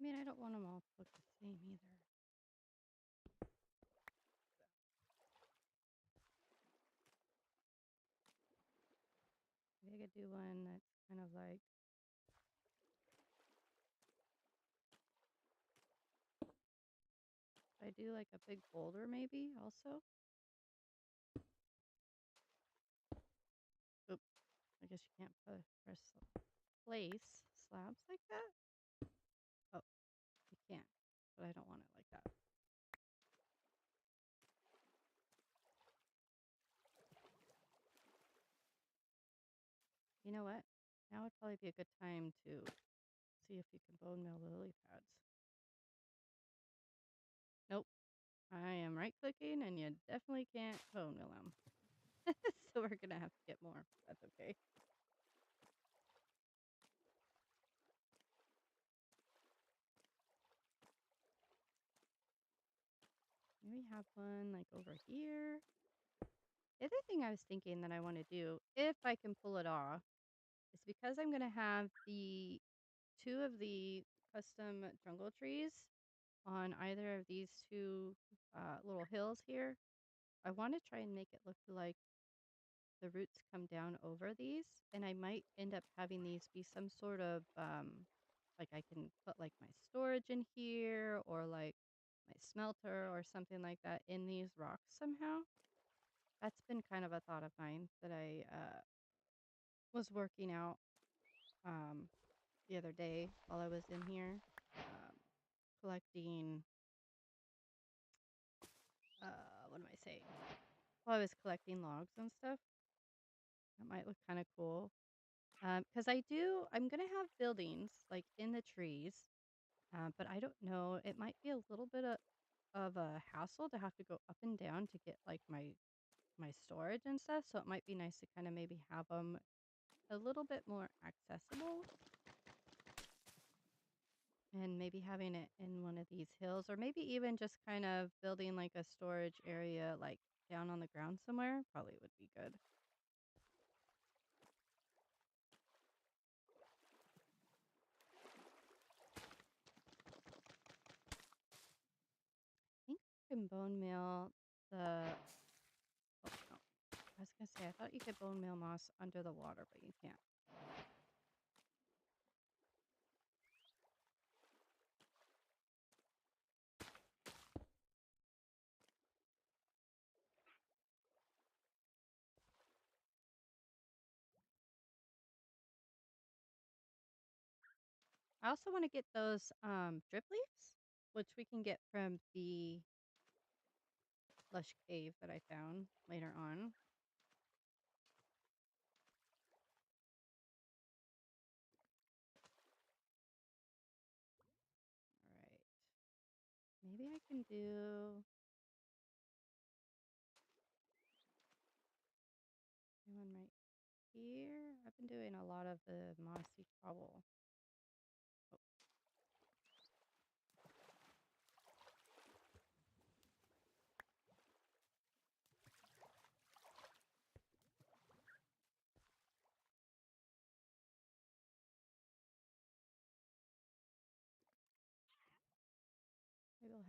I mean, I don't want them all to look the same either. Maybe I could do one that's kind of like, I do like a big boulder maybe also. Oop, I guess you can't press place slabs like that. Oh, you can't, but I don't want it like that. You know what? Now would probably be a good time to see if you can bone meal the lily pads. Nope. I am right clicking and you definitely can't bone meal them. So we're gonna have to get more. That's okay. Maybe have one like over here. The other thing I was thinking that I want to do, if I can pull it off, is because I'm gonna have the two of the custom jungle trees on either of these two little hills here. I want to try and make it look like the roots come down over these, and I might end up having these be some sort of like I can put like my storage in here or like my smelter or something like that in these rocks somehow. That's been kind of a thought of mine that I was working out the other day while I was in here collecting. What am I saying? While I was collecting logs and stuff. That might look kind of cool. Because I'm gonna have buildings like in the trees, but I don't know. It might be a little bit of a hassle to have to go up and down to get like my storage and stuff. So it might be nice to kind of maybe have them a little bit more accessible, and maybe having it in one of these hills, or maybe even just kind of building like a storage area like down on the ground somewhere. Probably would be good. I think you can bone meal the. Oh, no. I was gonna say I thought you could bone meal moss under the water, but you can't. I also want to get those drip leaves, which we can get from the lush cave that I found later on. All right. Maybe I can do one right here. I've been doing a lot of the mossy cobble. Oh,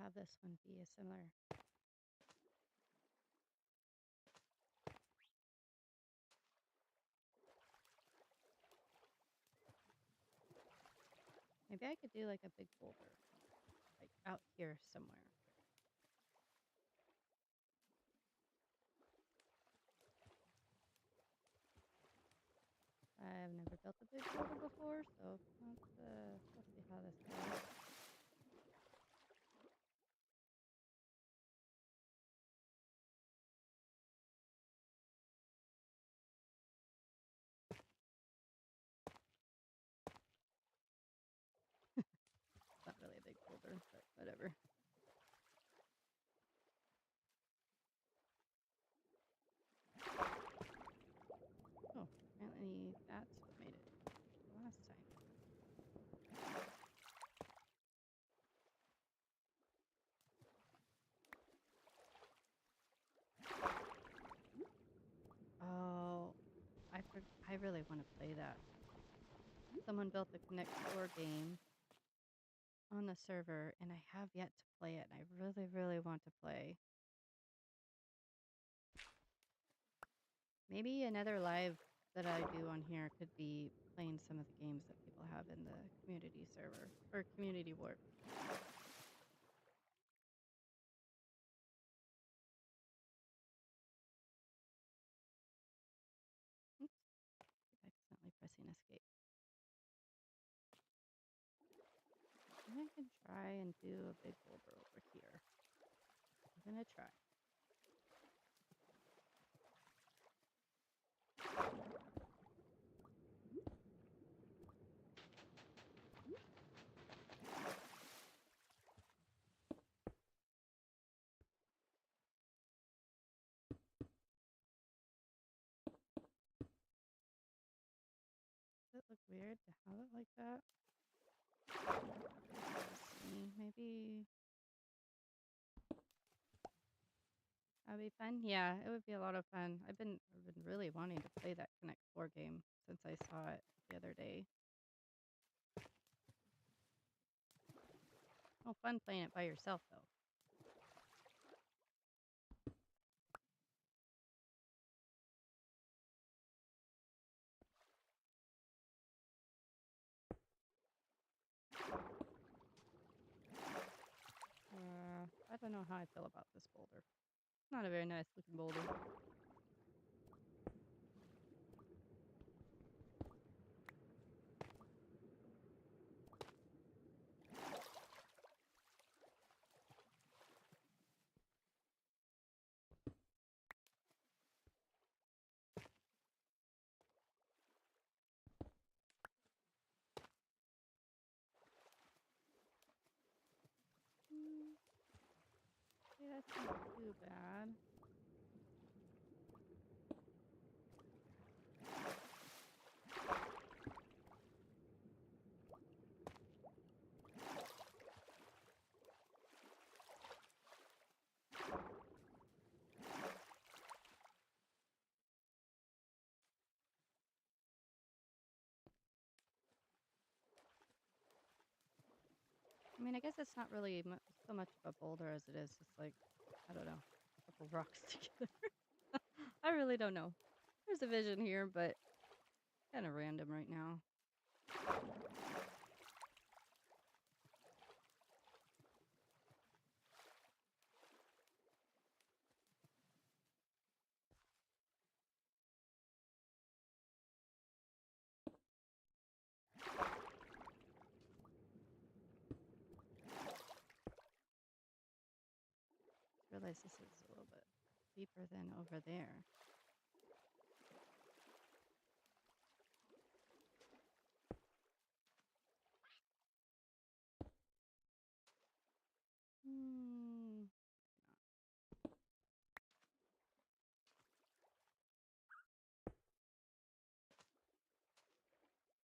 have this one be a similar. Maybe I could do like a big boulder, like out here somewhere. I've never built a big boulder before, so let's see how this goes. It's not really a big boulder, but whatever. Oh, apparently that's what made it last time. Oh, I really want to play that. Someone built the Connect 4 game on the server, and I have yet to play it, and I really, really want to play. Maybe another live that I do on here could be playing some of the games that people have in the community server, or community warp. Oops, keep accidentally pressing escape. Maybe I can try and do a big boulder over here. I'm gonna try. Does it look weird to have it like that? Let's see, maybe that'd be fun. Yeah, it would be a lot of fun. I've been really wanting to play that Connect 4 game since I saw it the other day. Oh, fun playing it by yourself though. I don't know how I feel about this boulder. Not a very nice looking boulder. See, that's not too bad. I mean, I guess it's not really so much of a boulder as it is just like, I don't know, a couple rocks together. I really don't know. There's a vision here, but kind of random right now. Realize this is a little bit deeper than over there.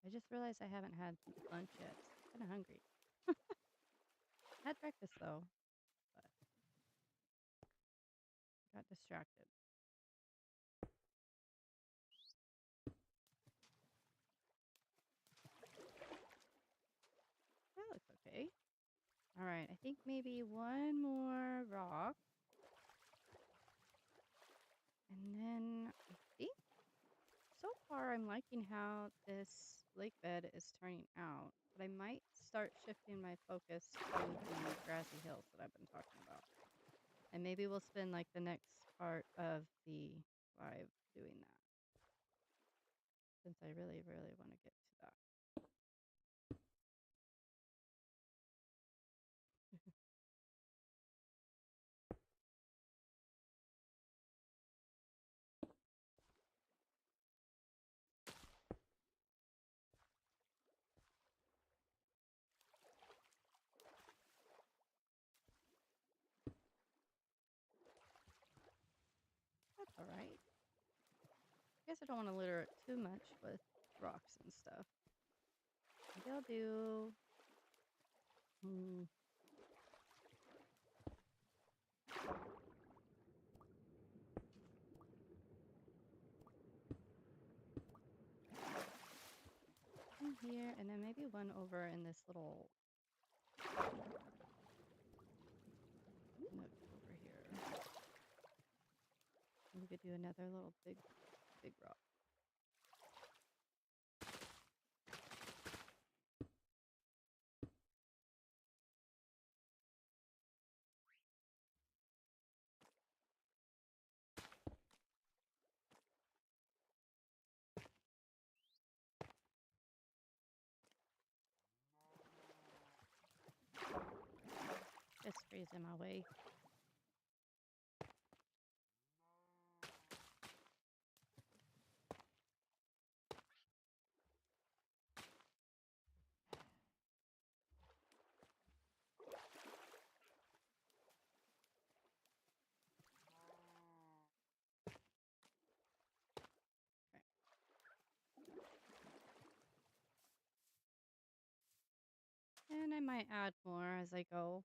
I just realized I haven't had lunch yet. I'm kind of hungry. Had breakfast though, but got distracted. That looks okay. All right, I think maybe one more rock. And then I think so far I'm liking how this lake bed is turning out. But I might start shifting my focus to the grassy hills that I've been talking about. And maybe we'll spend like the next part of the live doing that. Since I really, really want to get to that. That's all right. I guess I don't want to litter it too much with rocks and stuff. Maybe I'll do... in here, and then maybe one over in this little nook over here. And we could do another little big rock. Just freeze in my way. And I might add more as I go.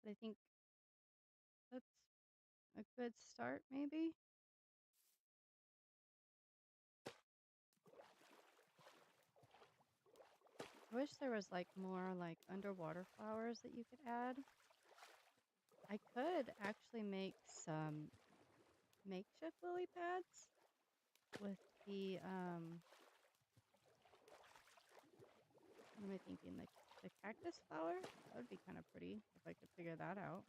But I think that's a good start, maybe. I wish there was like more like underwater flowers that you could add. I could actually make some makeshift lily pads with the what am I thinking? Like the cactus flower? That would be kind of pretty if I could figure that out.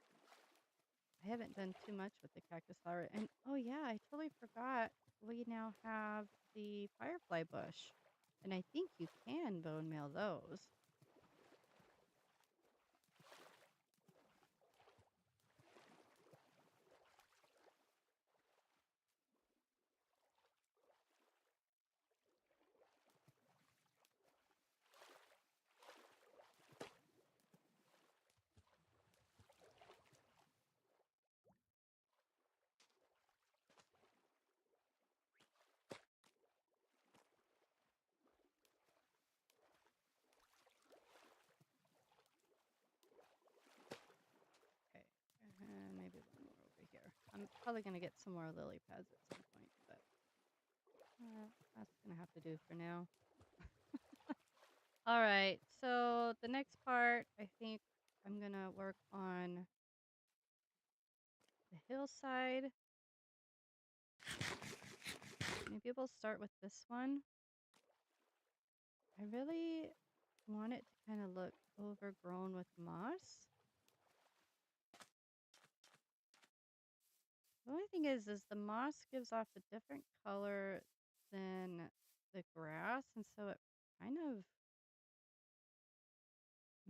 I haven't done too much with the cactus flower. And oh yeah, I totally forgot. We now have the firefly bush. And I think you can bone meal those. Okay, and maybe one more over here. I'm probably going to get some more lily pads at some point, but that's going to have to do for now. All right, so the next part, I think I'm going to work on the hillside. Maybe we'll start with this one. I really want it to kind of look overgrown with moss. The only thing is the moss gives off a different color than the grass, and so it kind of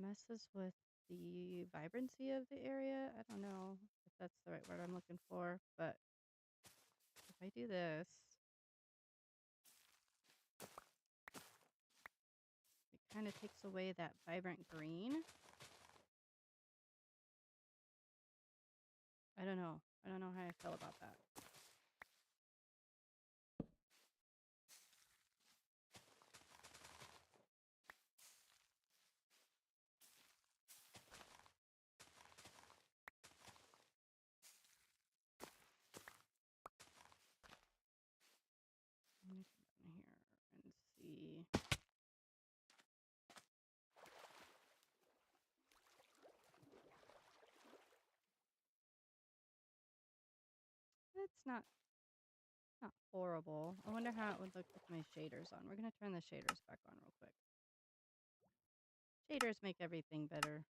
messes with the vibrancy of the area. I don't know if that's the right word I'm looking for, but if I do this, it kind of takes away that vibrant green. I don't know. I don't know how I feel about that. Let me come down here and see. it's not horrible. I wonder how it would look with my shaders on. We're gonna turn the shaders back on real quick. Shaders make everything better.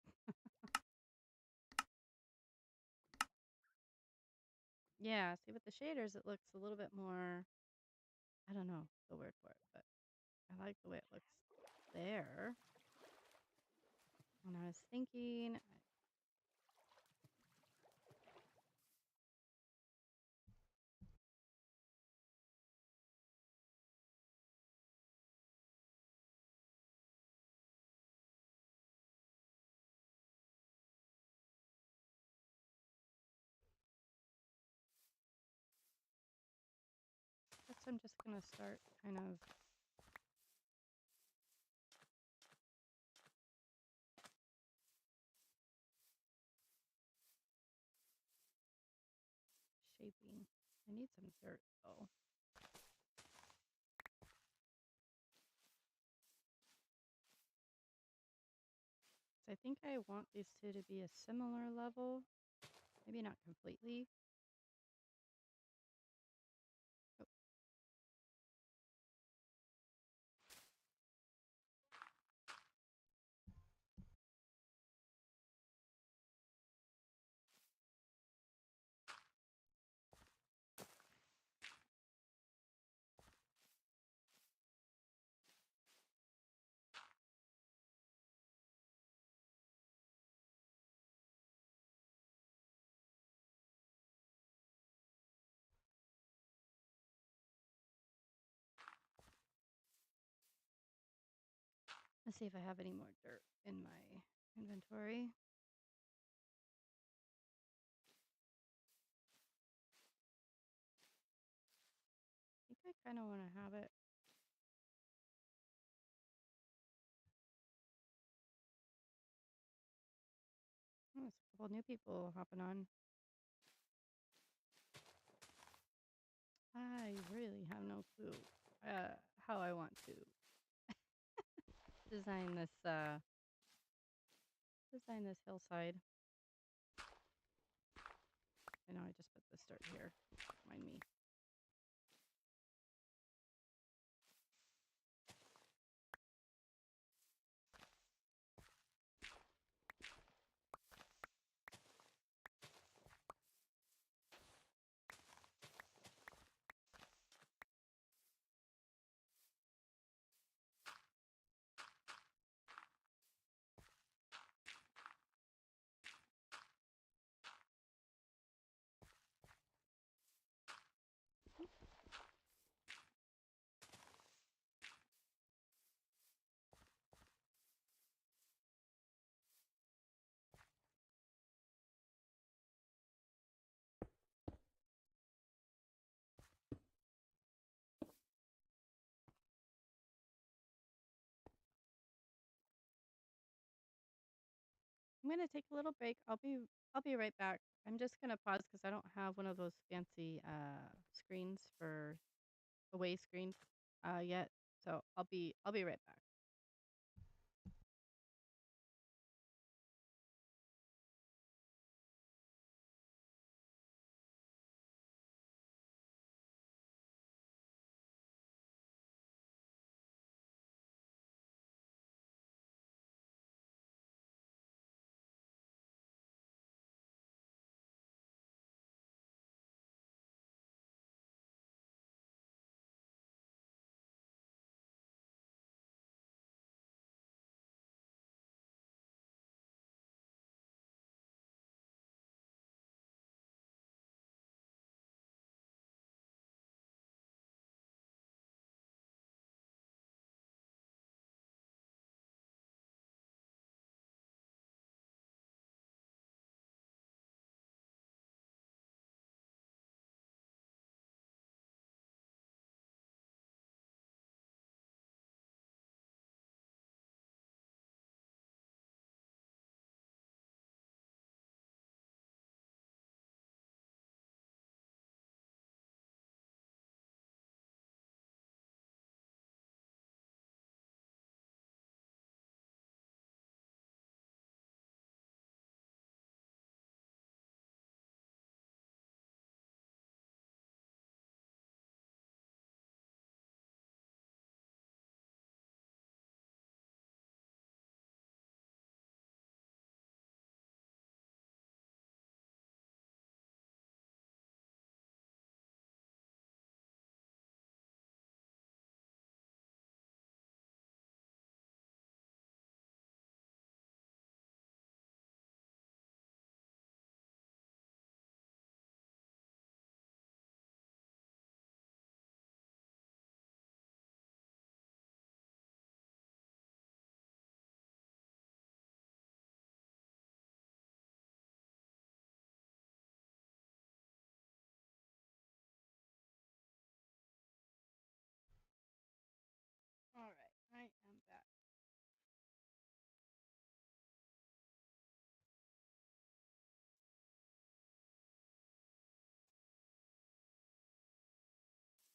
Yeah, see with the shaders it looks a little bit more, I don't know the word for it, but I like the way it looks there. And I was thinking, I guess I'm just gonna start kind of shaping. I need some dirt though. So I think I want these two to be a similar level. Maybe not completely. Oh, let's see if I have any more dirt in my inventory. I think I kind of want to have it. Oh, there's a couple new people hopping on. I really have no clue how I want to design this hillside. I know I just put this dirt here. Mind me. I'm gonna take a little break. I'll be right back. I'm just gonna pause because I don't have one of those fancy screens for away screens yet. So I'll be right back.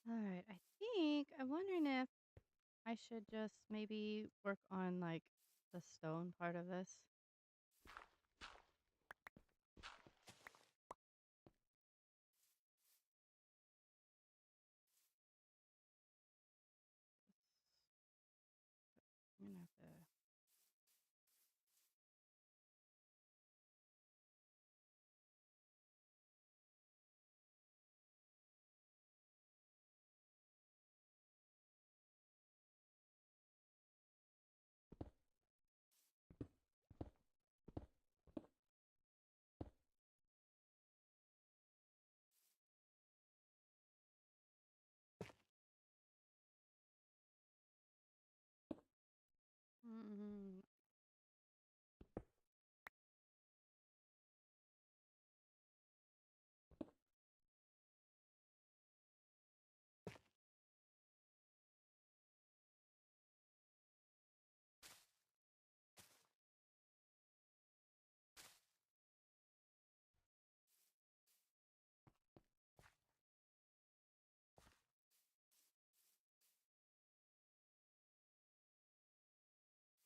All right, I'm wondering if I should just maybe work on like the stone part of this. I'm gonna have to. Mm,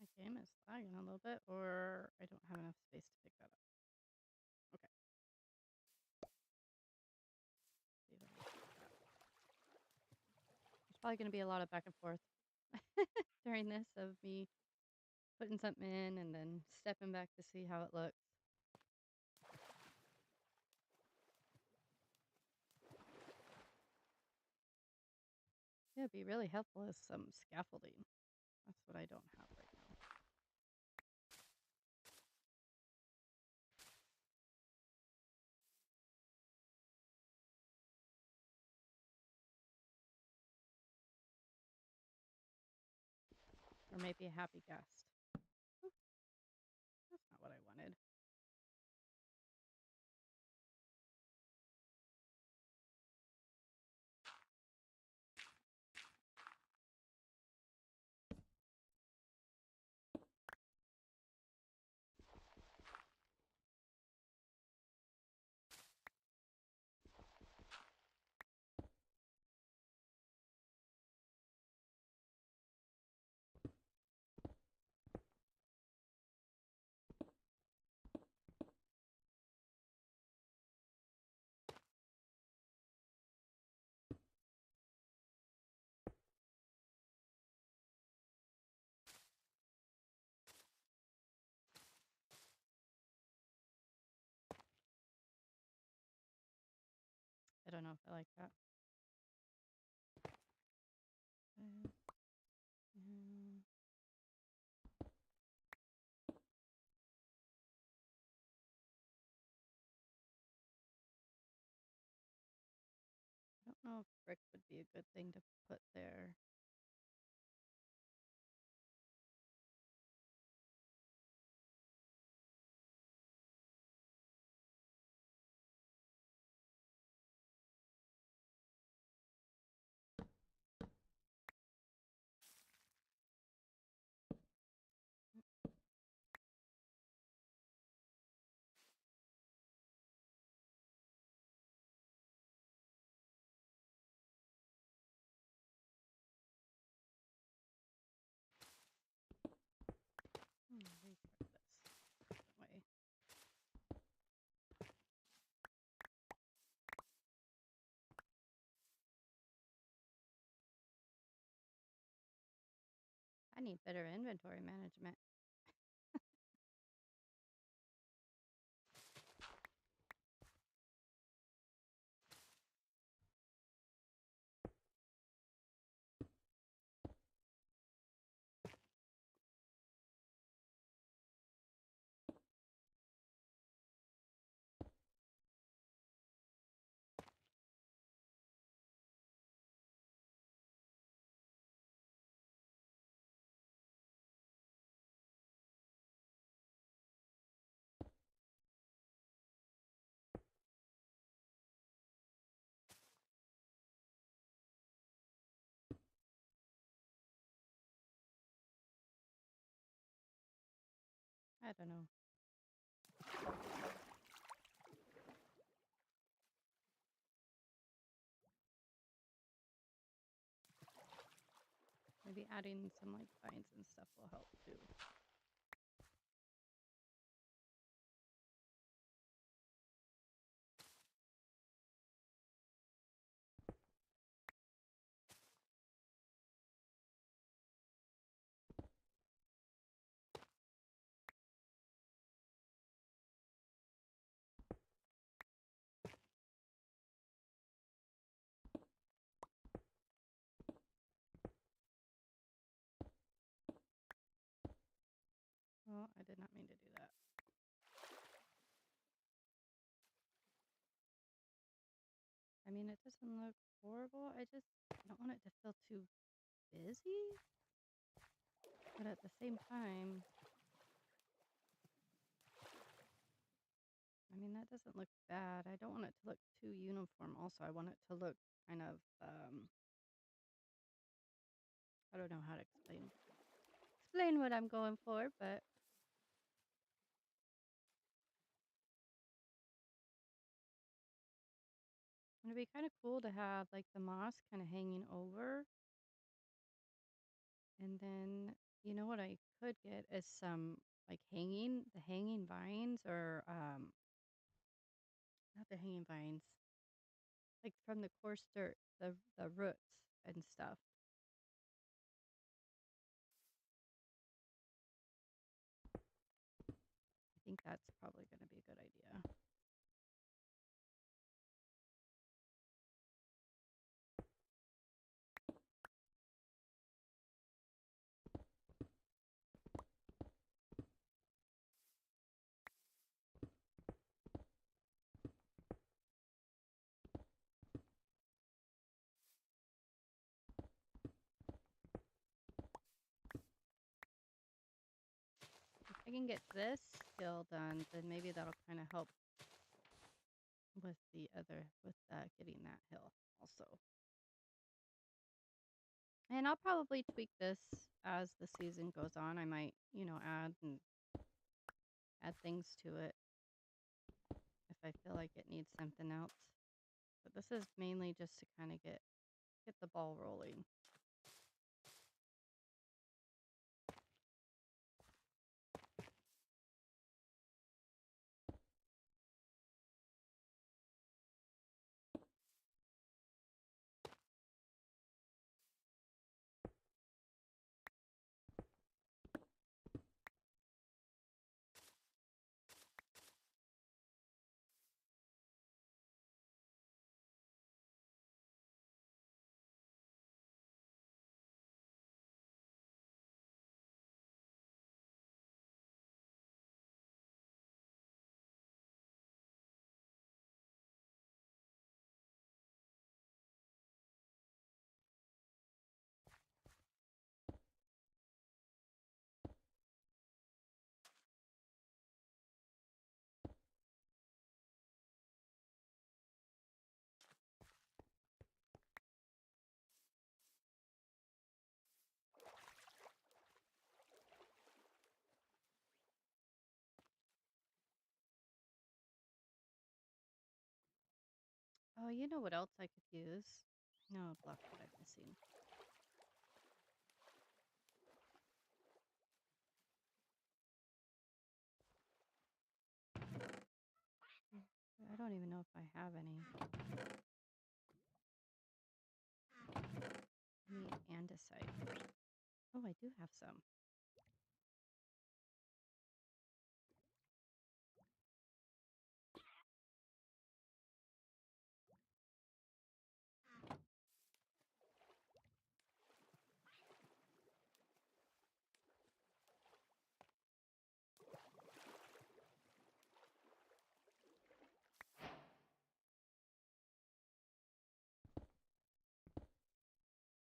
my game is lagging a little bit, or I don't have enough space to pick that up. Okay. See if I can fix that. There's probably gonna be a lot of back and forth during this of me putting something in and then stepping back to see how it looks. Yeah, it'd be really helpful is some scaffolding. That's what I don't have right now. Or maybe a happy guest. Ooh, that's not what I wanted. I don't know if I like that. Mm, mm. I don't know if brick would be a good thing to put there. Restart this way. I need better inventory management. I don't know. Maybe adding some like vines and stuff will help too. Oh, I did not mean to do that. I mean, it doesn't look horrible. I don't want it to feel too busy. But at the same time, I mean, that doesn't look bad. I don't want it to look too uniform also. I want it to look kind of, I don't know how to explain what I'm going for, but it'd be kind of cool to have like the moss kind of hanging over. And then, you know what I could get is some like the hanging vines or, not the hanging vines, like from the coarse dirt, the roots and stuff. I think that's probably going to be a good idea. If I can get this skill done, then maybe that'll kind of help with getting that hill also. And I'll probably tweak this as the season goes on. I might, add things to it if I feel like it needs something else. But this is mainly just to kind of get the ball rolling. Oh, you know what else I could use? No, a block that I'm missing. I don't even know if I have any. I need andesite. Oh, I do have some.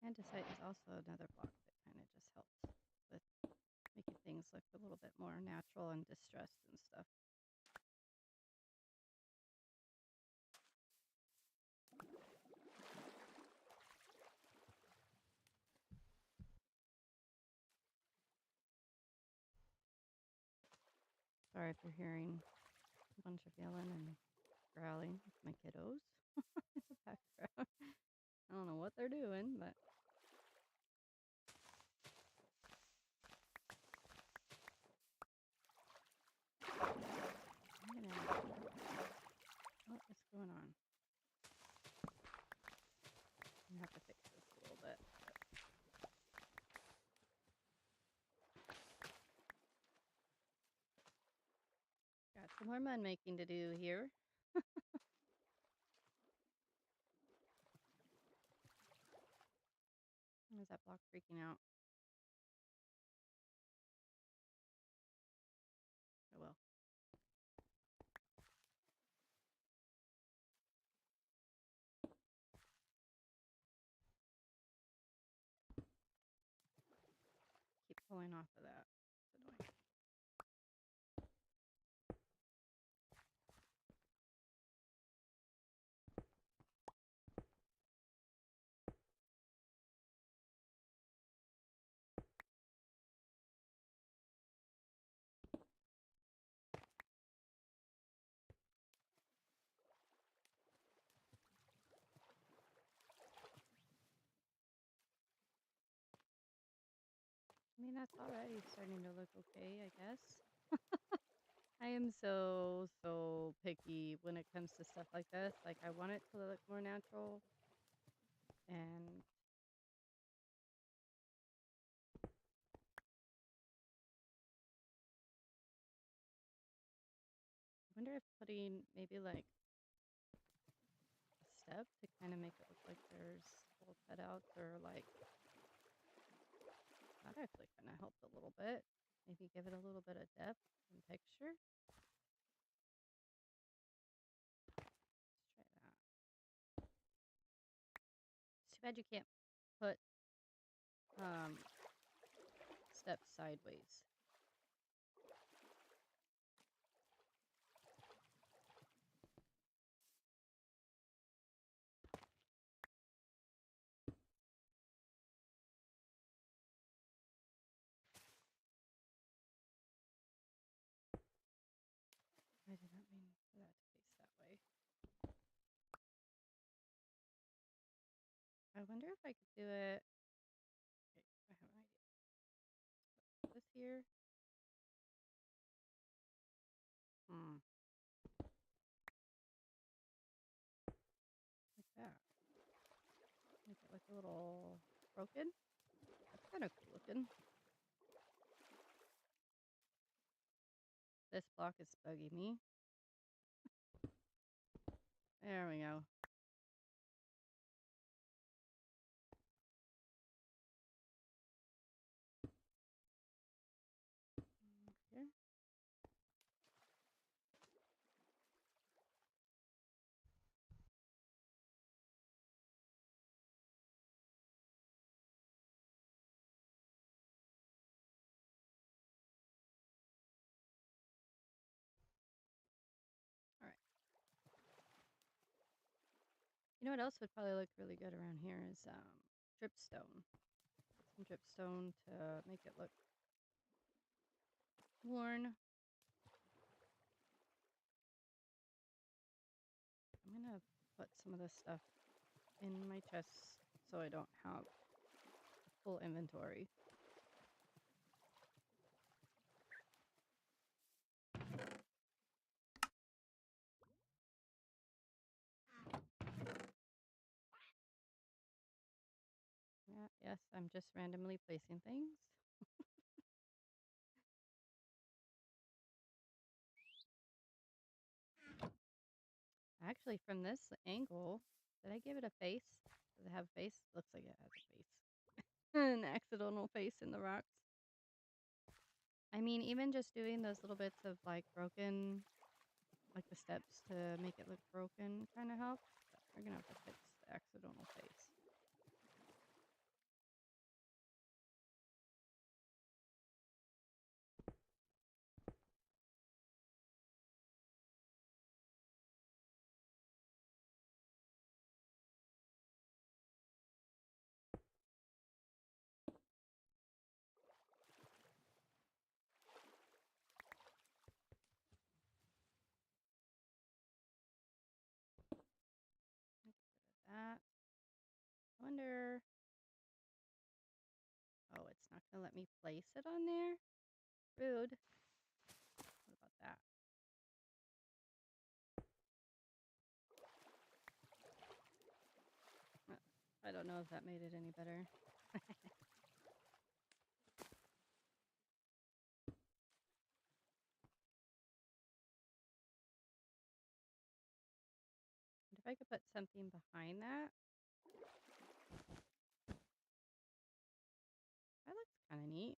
Andesite is also another block that kind of just helps with making things look a little bit more natural and distressed and stuff. Sorry if you're hearing a bunch of yelling and growling. It's my kiddos in the background. I don't know what they're doing, but More mud making to do here. Why is that block freaking out? Oh well. Keep pulling off of that. It's annoying. I mean, that's already starting to look okay, I guess. I am so picky when it comes to stuff like this. Like, I want it to look more natural. And I wonder if putting maybe like a step to kind of make it look like there's little cutouts or like that actually kind of helped a little bit. Maybe give it a little bit of depth and texture. Let's try that. It's too bad you can't put steps sideways. I did not mean for that to face that way. I wonder if I could do it. Okay, I have an idea. Let's put this here. Like that. Make it like a little broken. That's kind of cool looking. This block is bugging me. There we go. Here. All right. You know what else would probably look really good around here is dripstone. Some dripstone to make it look worn. I'm gonna put some of this stuff in my chest so I don't have a full inventory. Yeah, yes, I'm just randomly placing things. Actually, from this angle, did I give it a face? Does it have a face? Looks like it has a face. An accidental face in the rocks. I mean, even just doing those little bits of like broken, like the steps to make it look broken kind of helps. But we're gonna have to fix the accidental face. That. I wonder. Oh, it's not gonna let me place it on there? Rude. What about that? I don't know if that made it any better. I could put something behind that. That looks kind of neat.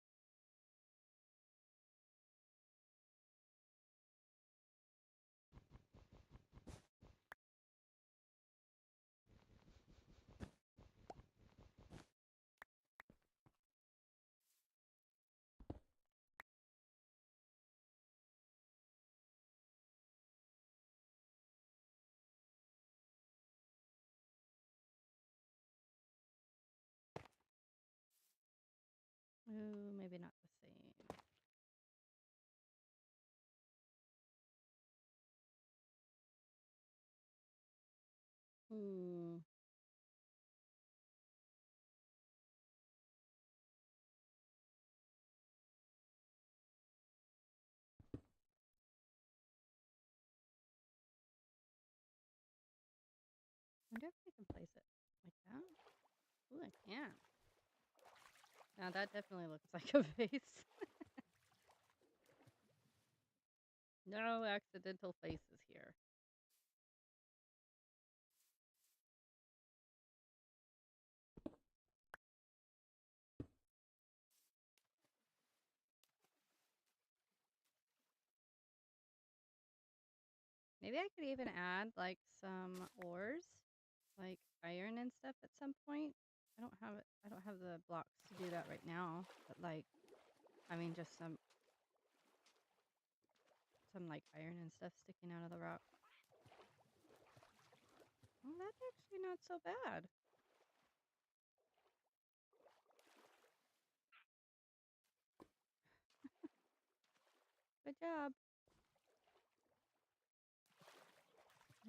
Ooh, maybe not the same. Hmm. I wonder if I can place it like that. Ooh, I can. Now that definitely looks like a vase. No accidental faces here. Maybe I could even add like some ores, like iron and stuff at some point. I don't have the blocks to do that right now, but like, I mean, just some like iron and stuff sticking out of the rock. Well, that's actually not so bad. Good job.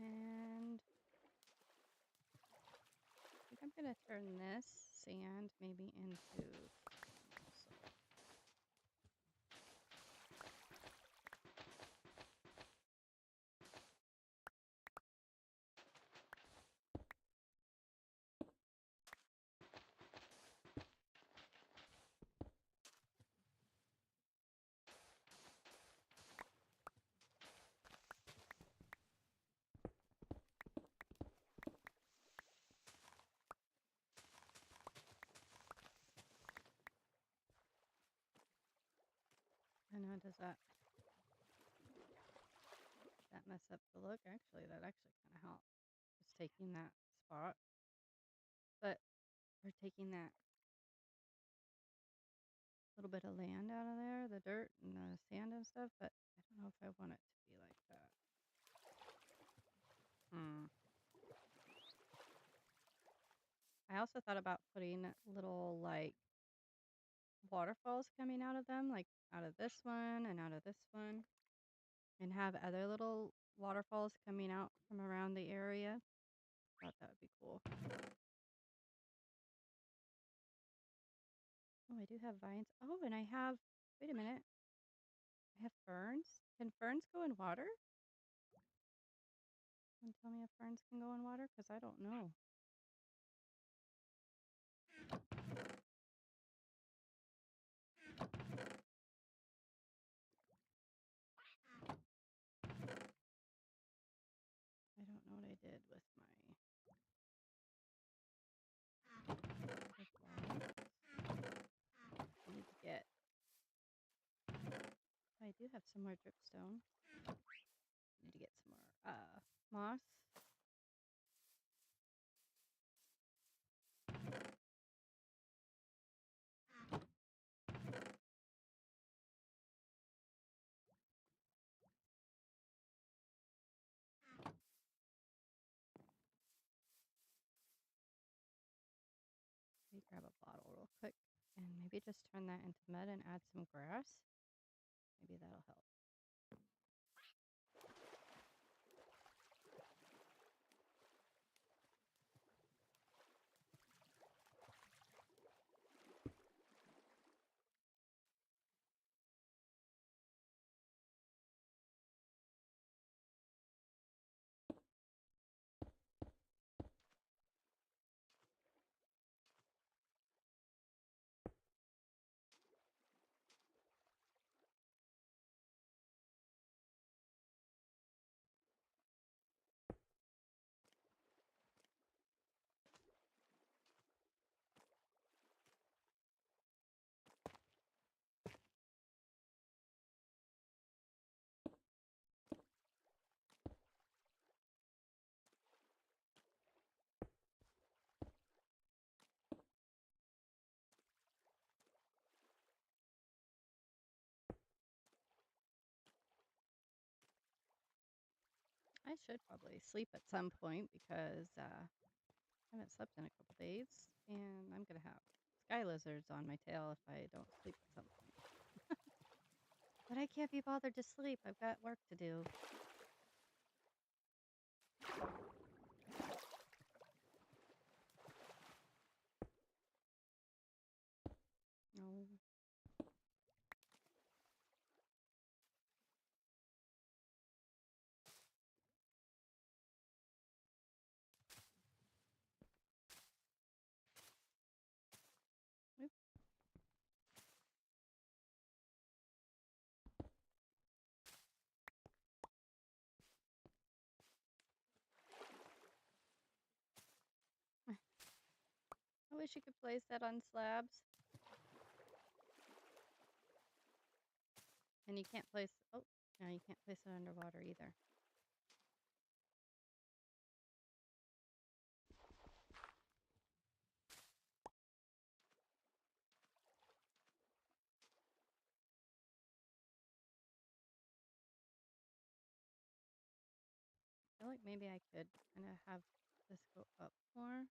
And I think I'm gonna turn this sand maybe into soil. I know, does that mess up the look? Actually, that actually kind of helped. Just taking that spot, but we're taking that little bit of land out of there, the dirt and the sand and stuff, but I don't know if I want it to be like that. Hmm. I also thought about putting little like waterfalls coming out of them, like out of this one and out of this one, and have other little waterfalls coming out from around the area. Thought that would be cool. Oh, I do have vines. Oh, and I have, wait a minute, I have ferns. Can ferns go in water? Can you tell me if ferns can go in water? Because I don't know. I don't know what I did with my vines. I need to get, I do have some more dripstone. I need to get some more moss. Let me grab a bottle real quick and maybe just turn that into mud and add some grass. Maybe that'll help. I should probably sleep at some point because I haven't slept in a couple days, and I'm gonna have sky lizards on my tail if I don't sleep at some point. But I can't be bothered to sleep. I've got work to do. No. Oop. I wish you could place that on slabs. And you can't place, oh, no, you can't place it underwater either. I feel like maybe I could kind of have this go up more.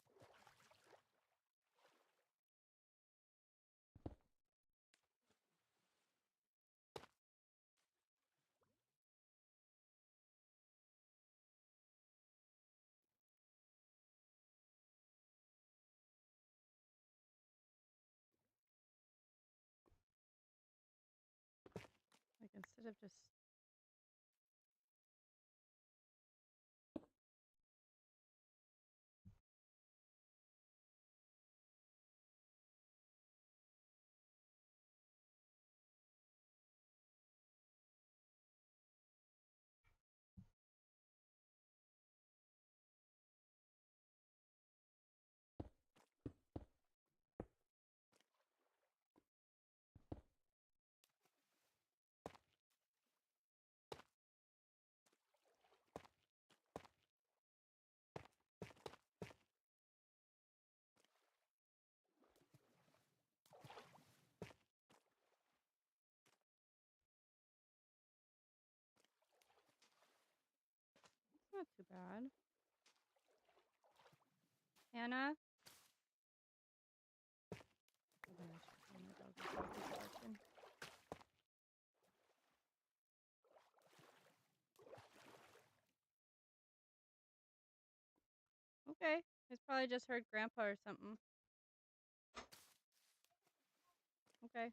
Like instead of just, it's not too bad. Hannah? Oh gosh, oh, my dog is always barking. Okay, he's probably just heard Grandpa or something. Okay.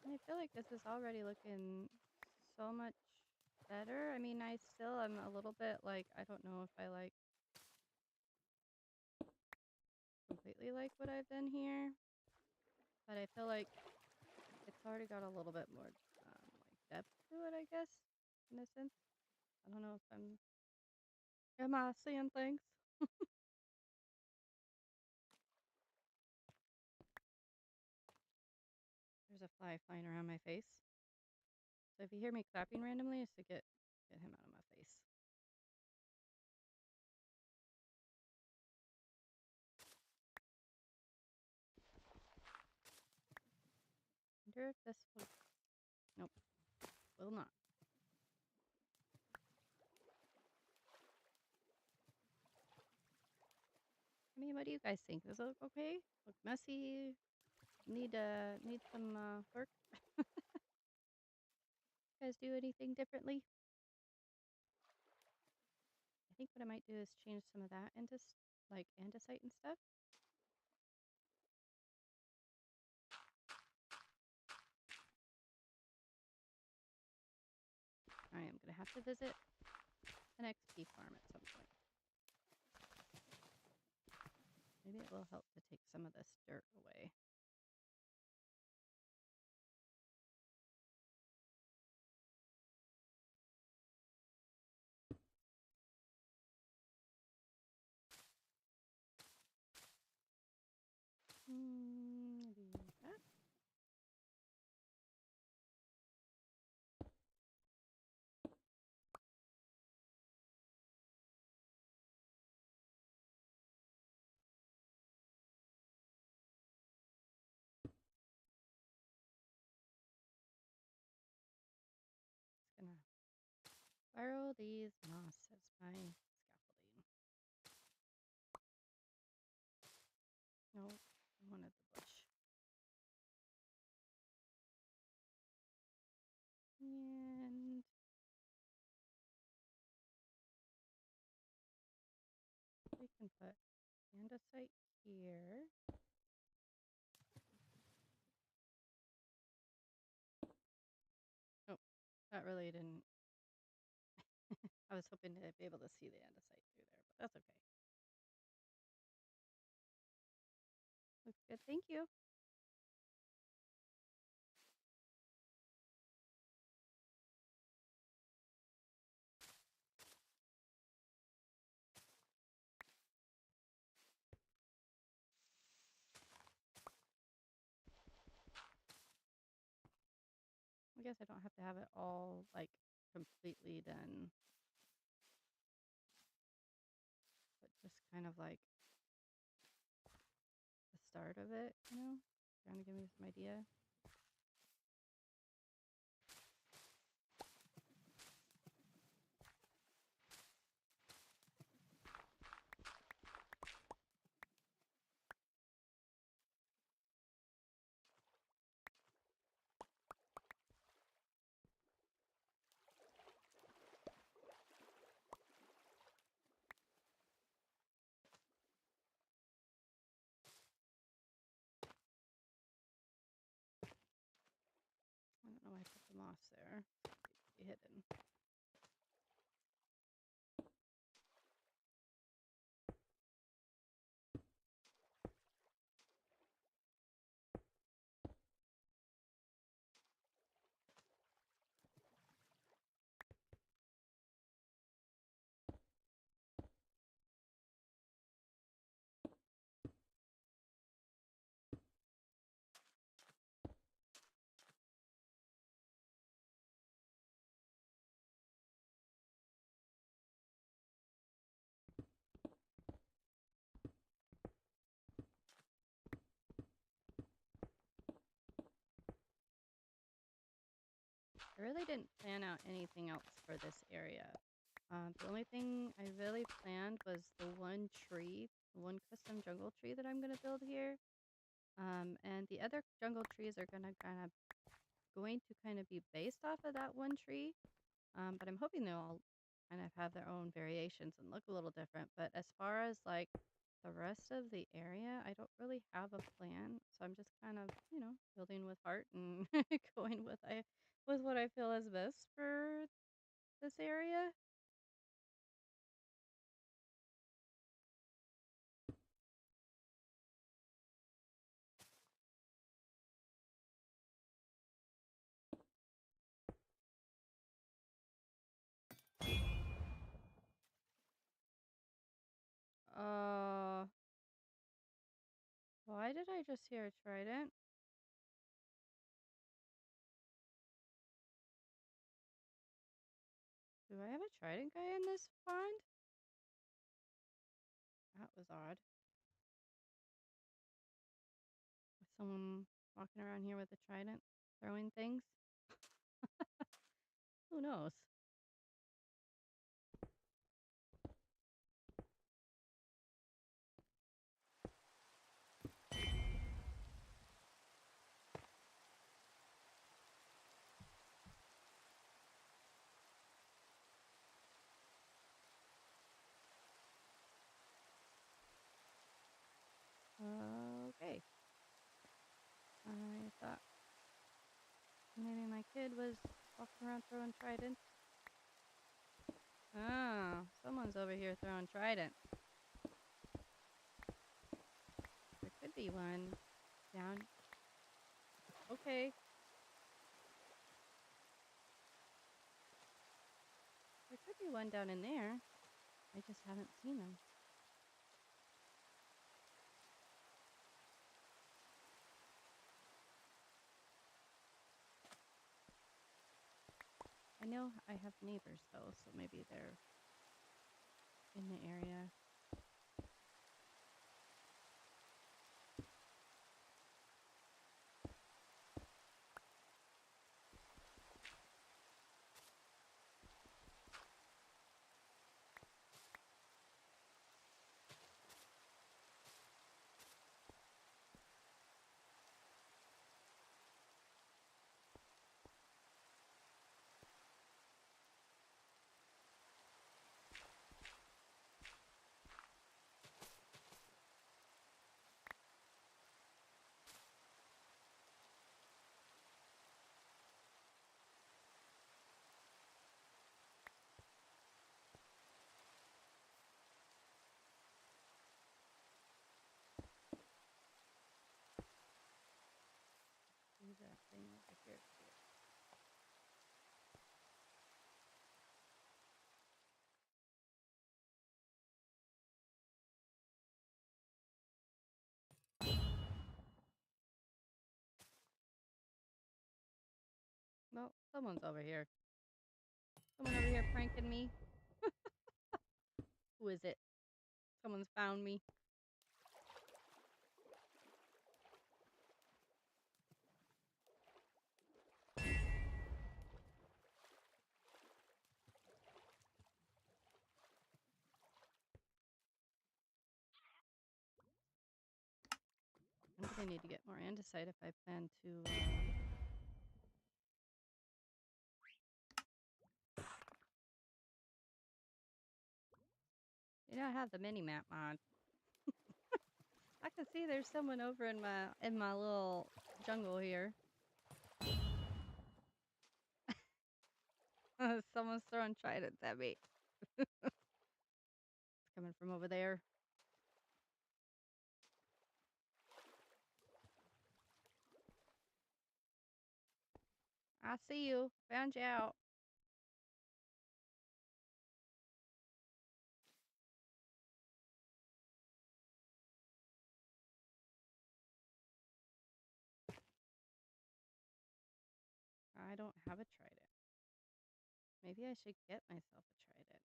I feel like this is already looking so much better. I mean, I still am a little bit like, I don't know if I like completely like what I've done here, but I feel like it's already got a little bit more like depth to it, I guess, in a sense. I don't know if am I seeing things? There's a fly flying around my face. So if you hear me clapping randomly, it's to get him out of my face. Wonder if this will, nope, will not. I mean, what do you guys think? Does it look okay? Look messy? Need some work? You guys do anything differently? I think what I might do is change some of that into like andesite and stuff. I am gonna have to visit an XP farm at some point. Maybe it will help to take some of this dirt away. Do that. Borrow these moss as my scaffolding. No, I wanted the bush. And we can put andesite here. Oh, that really didn't. I was hoping to be able to see the andesite through there, but that's okay. Looks good. Thank you. I guess I don't have to have it all like completely done, but just kind of like the start of it, you know? Trying to give me some idea. I don't know why I put the moss there. It's be hidden. I really didn't plan out anything else for this area. The only thing I really planned was the one tree, the one custom jungle tree that I'm going to build here. And the other jungle trees are going to kind of be based off of that one tree. But I'm hoping they'll all kind of have their own variations and look a little different. But as far as like the rest of the area, I don't really have a plan. So I'm just kind of, building with heart and going with what I feel is best for this area. Why did I just hear a trident? Do I have a trident guy in this pond? That was odd. With someone walking around here with a trident, throwing things? Who knows? Okay. I thought maybe my kid was walking around throwing tridents. Oh, someone's over here throwing trident. There could be one down. Okay. There could be one down in there. I just haven't seen them. I know I have neighbors though, so maybe they're in the area. Where's that thing over here? No, someone's over here. Someone over here pranking me. Who is it? Someone's found me. I'm gonna need to get more andesite if I plan to. You know, I have the mini map mod. I can see there's someone over in my little jungle here. Someone's throwing tridents at me. It's coming from over there. I see you. Found you out. I don't have a trident. Maybe I should get myself a trident.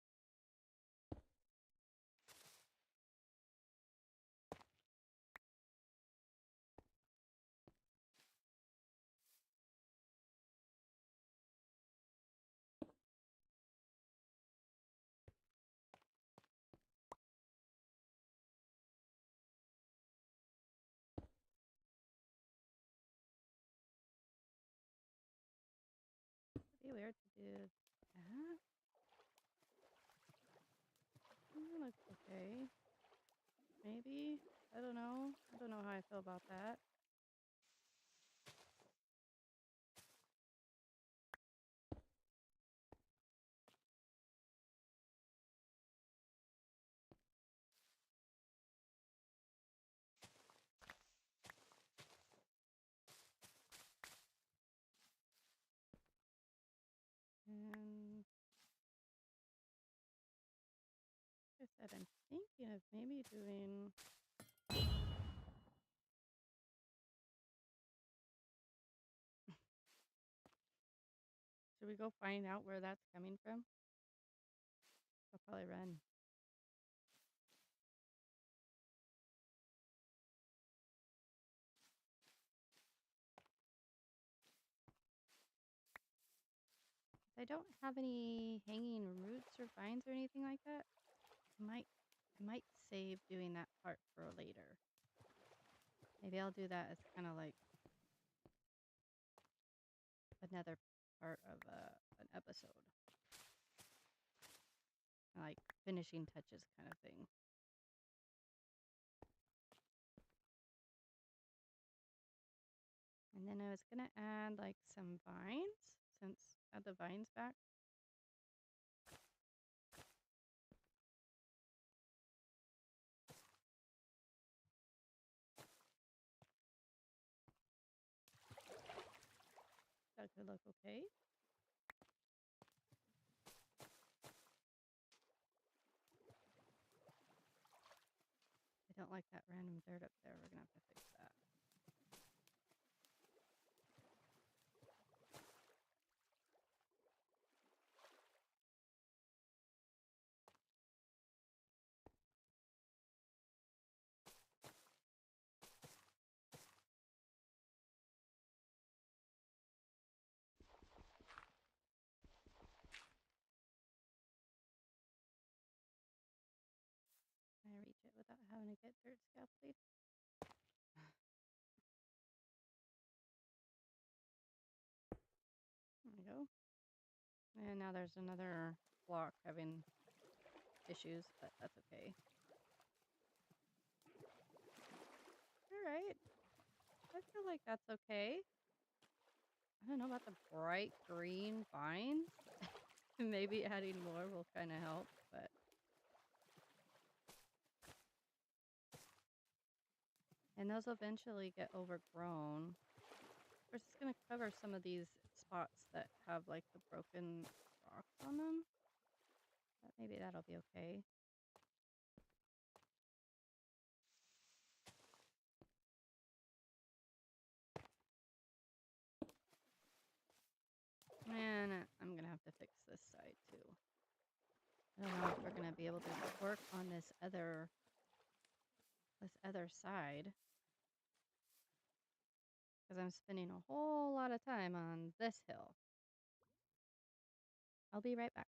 It'd be weird to do that. That looks okay. Maybe. I don't know. I don't know how I feel about that. And like I said, I'm thinking of maybe doing. Should we go find out where that's coming from? I'll probably run. If I don't have any hanging roots or vines or anything like that, I might save doing that part for later. Maybe I'll do that as kind of like another part of an episode. Like finishing touches kind of thing. And then I was gonna add like some vines, since add the vines back. That could look okay. I don't like that random dirt up there. We're gonna have to fix that. Can I reach it without having to get dirt scaffolded? There we go. And now there's another block having issues, but that's okay. Alright. I feel like that's okay. I don't know about the bright green vines. Maybe adding more will kind of help, but and those eventually get overgrown. We're just gonna cover some of these spots that have like the broken rocks on them. But maybe that'll be okay. And I'm gonna have to fix this side too. I don't know if we're gonna be able to work on this other side, because I'm spending a whole lot of time on this hill. I'll be right back.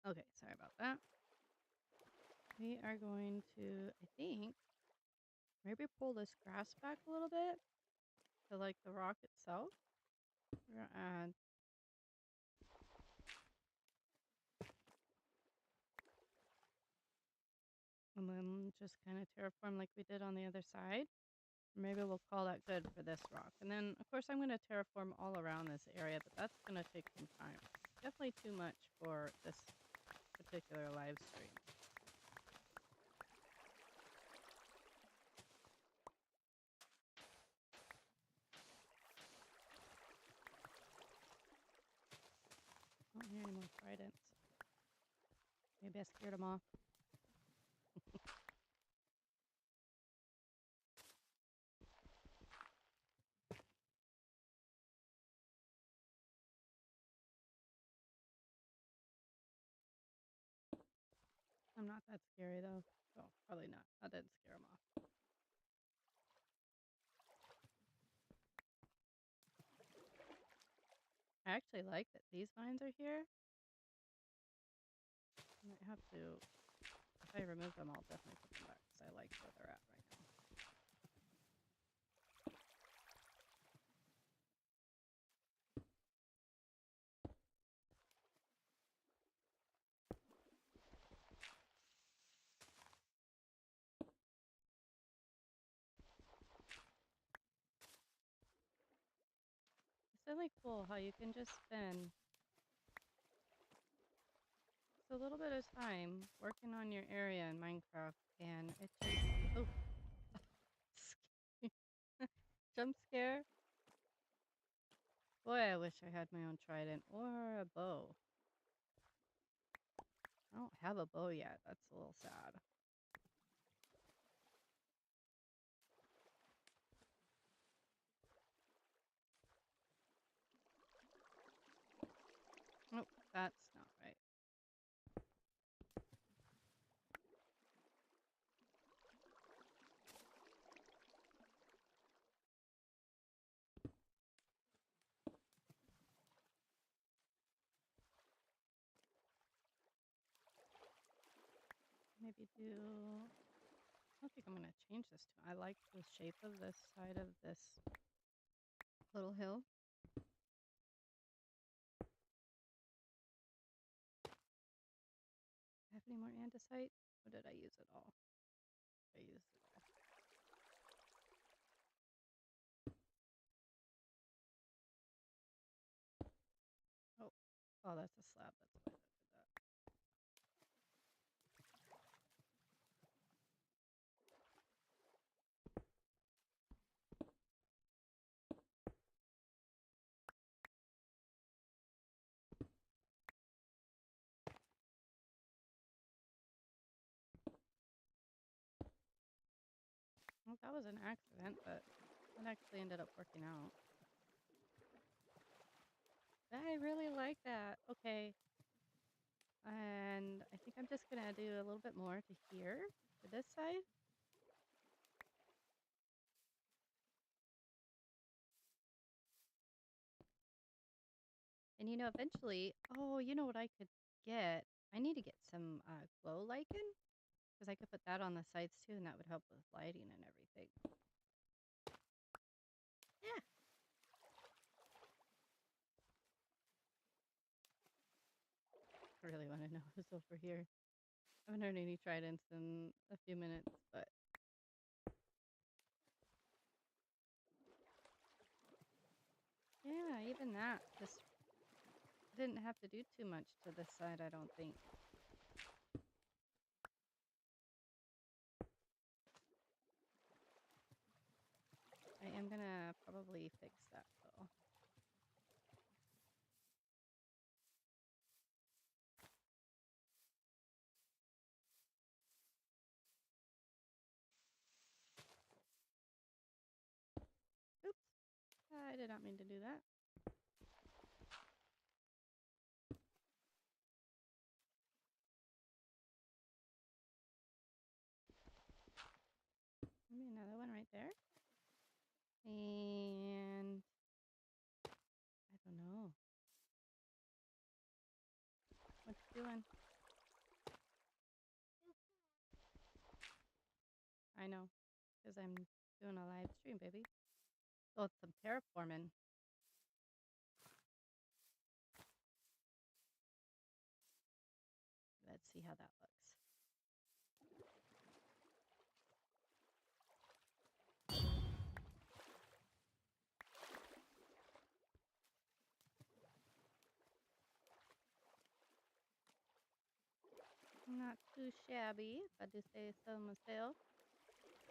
Okay, sorry about that. We are going to, I think, maybe pull this grass back a little bit to like the rock itself. We're gonna add, and then just kind of terraform like we did on the other side. Maybe we'll call that good for this rock. And then, of course, I'm going to terraform all around this area, but that's going to take some time. Definitely too much for this particular live stream. I don't hear any more tridents. Maybe I scared them off. I'm not that scary, though. Oh, probably not. That didn't scare them off. I actually like that these vines are here. I might have to, if I remove them, I'll definitely put them back because I like where they're at right now. It's really cool how you can just spend a little bit of time working on your area in Minecraft, and it just, oh, jump scare. Boy, I wish I had my own trident or a bow. I don't have a bow yet. That's a little sad. Oh, that's not right. Maybe do, I don't think I'm going to change this to, I like the shape of this side of this little hill. Have any more andesite? Or did I use it all? I used it all. Oh, oh, that's a slab. That's why I did that. Well, that was an accident, but it actually ended up working out. I really like that. Okay. And I think I'm just going to do a little bit more to here, to this side. And you know, eventually, oh, you know what I could get? I need to get some glow lichen, because I could put that on the sides too, and that would help with lighting and everything. Yeah. I really want to know who's over here. I haven't heard any tridents in a few minutes, but yeah, even that just didn't have to do too much to this side, I don't think. I am gonna probably fix that though. Oops, I did not mean to do that. Maybe another one right there. And I don't know. What you doing? I know, because I'm doing a live stream, baby. Oh, it's some terraforming. Let's see how that looks. Not too shabby, if I do say so myself.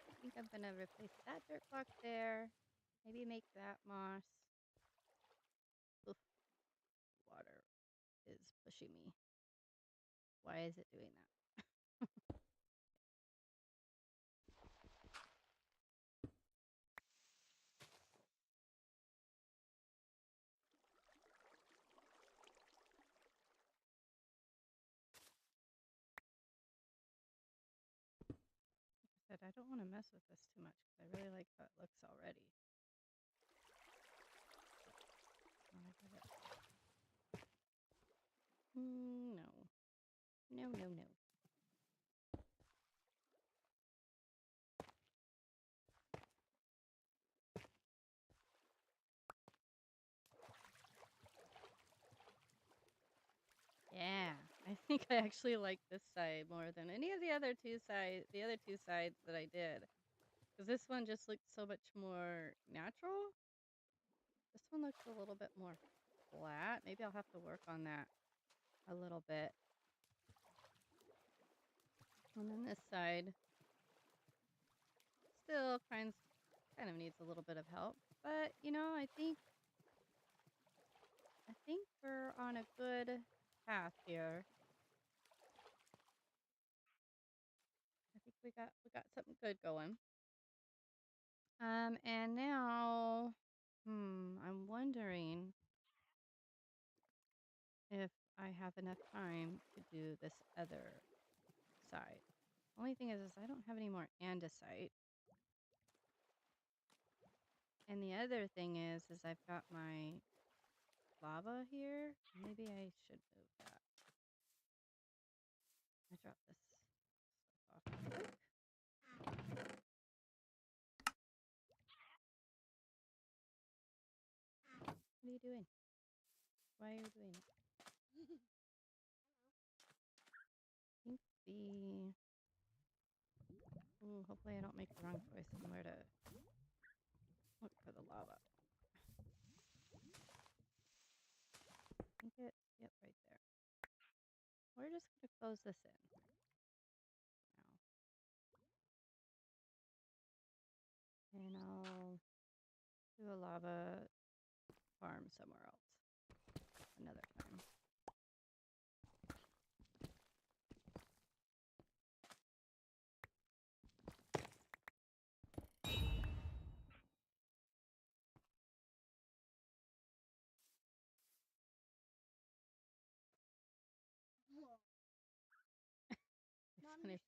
I think I'm gonna replace that dirt block there. Maybe make that moss. Oof, water is pushing me. Why is it doing that? Like I said, I don't want to mess with this too much because I really like how it looks already. No. No, no, no. Yeah, I think I actually like this side more than any of the other two sides that I did. Because this one just looks so much more natural. This one looks a little bit more flat. Maybe I'll have to work on that a little bit. And then this side still kind of needs a little bit of help. But, you know, I think we're on a good path here. I think we got something good going. And now, I'm wondering if I have enough time to do this other side. Only thing is I don't have any more andesite. And the other thing is I've got my lava here. Maybe I should move that. I dropped this stuff off real quick. What are you doing? Why are you doing it? I think ooh, hopefully I don't make the wrong choice on where to look for the lava. I think yep, right there. We're just going to close this in now. And I'll do a lava farm somewhere else another time. Funny if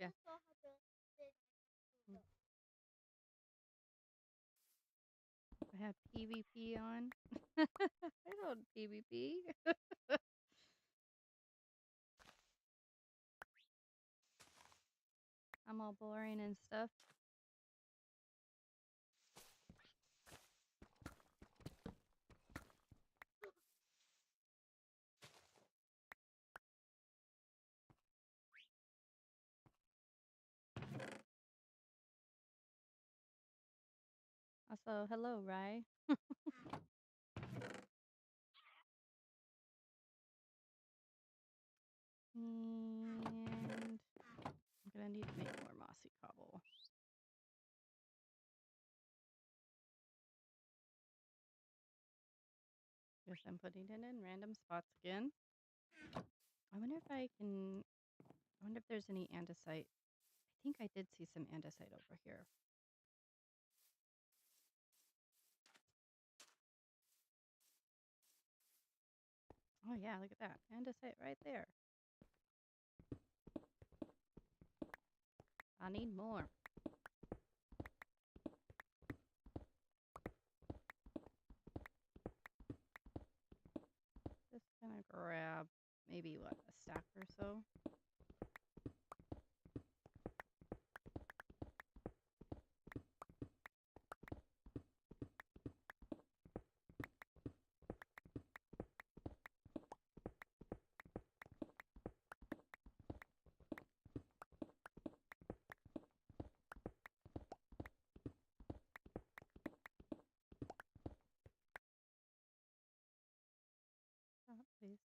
I have PvP on. I don't PvP. I'm all boring and stuff. Also, hello, Rye. And I'm gonna need to make more mossy cobble. Guess I'm putting it in random spots again. I wonder if I can. I wonder if there's any andesite. I think I did see some andesite over here. Oh yeah, look at that. Andesite right there. I need more. Just gonna grab maybe what, a stack or so. Stop, please.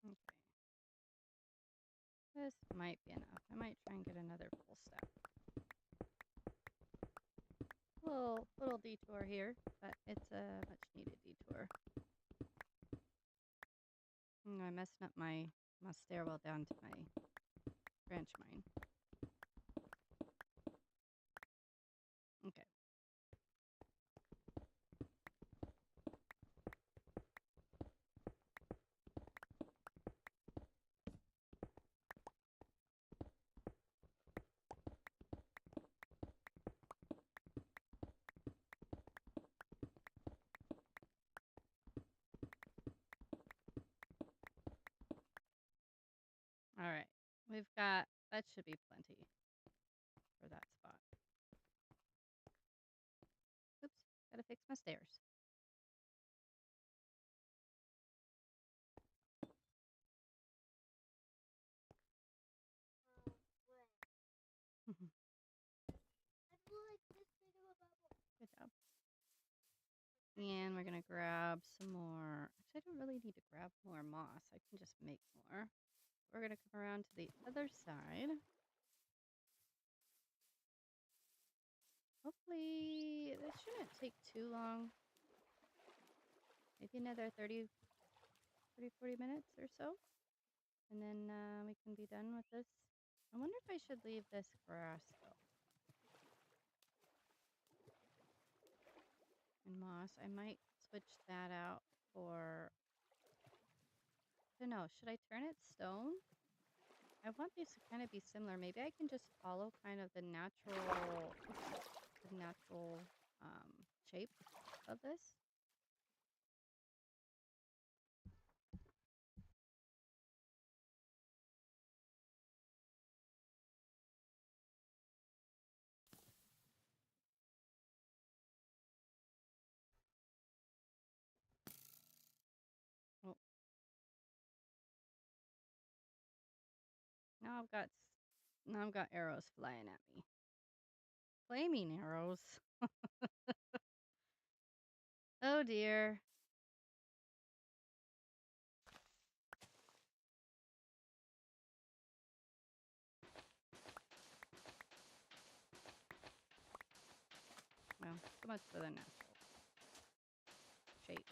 Okay. This might be enough. I might try and get another full stack. Little detour here, but it's a much needed detour. I'm messing up my stairwell down to my branch mine. Okay. All right. We've got, that should be plenty for that spot. Oops, gotta fix my stairs. Good job. And we're gonna grab some more. Actually, I don't really need to grab more moss. I can just make more. We're gonna come around to the other side. Hopefully, this shouldn't take too long. Maybe another 30, 40 minutes or so. And then we can be done with this. I wonder if I should leave this grass though. And moss. I might switch that out for, I don't know, should I turn it stone? I want these to kind of be similar. Maybe I can just follow kind of the natural shape of this. Oh, now I've got arrows flying at me. Flaming arrows. Oh dear. Well, so much for the natural shape.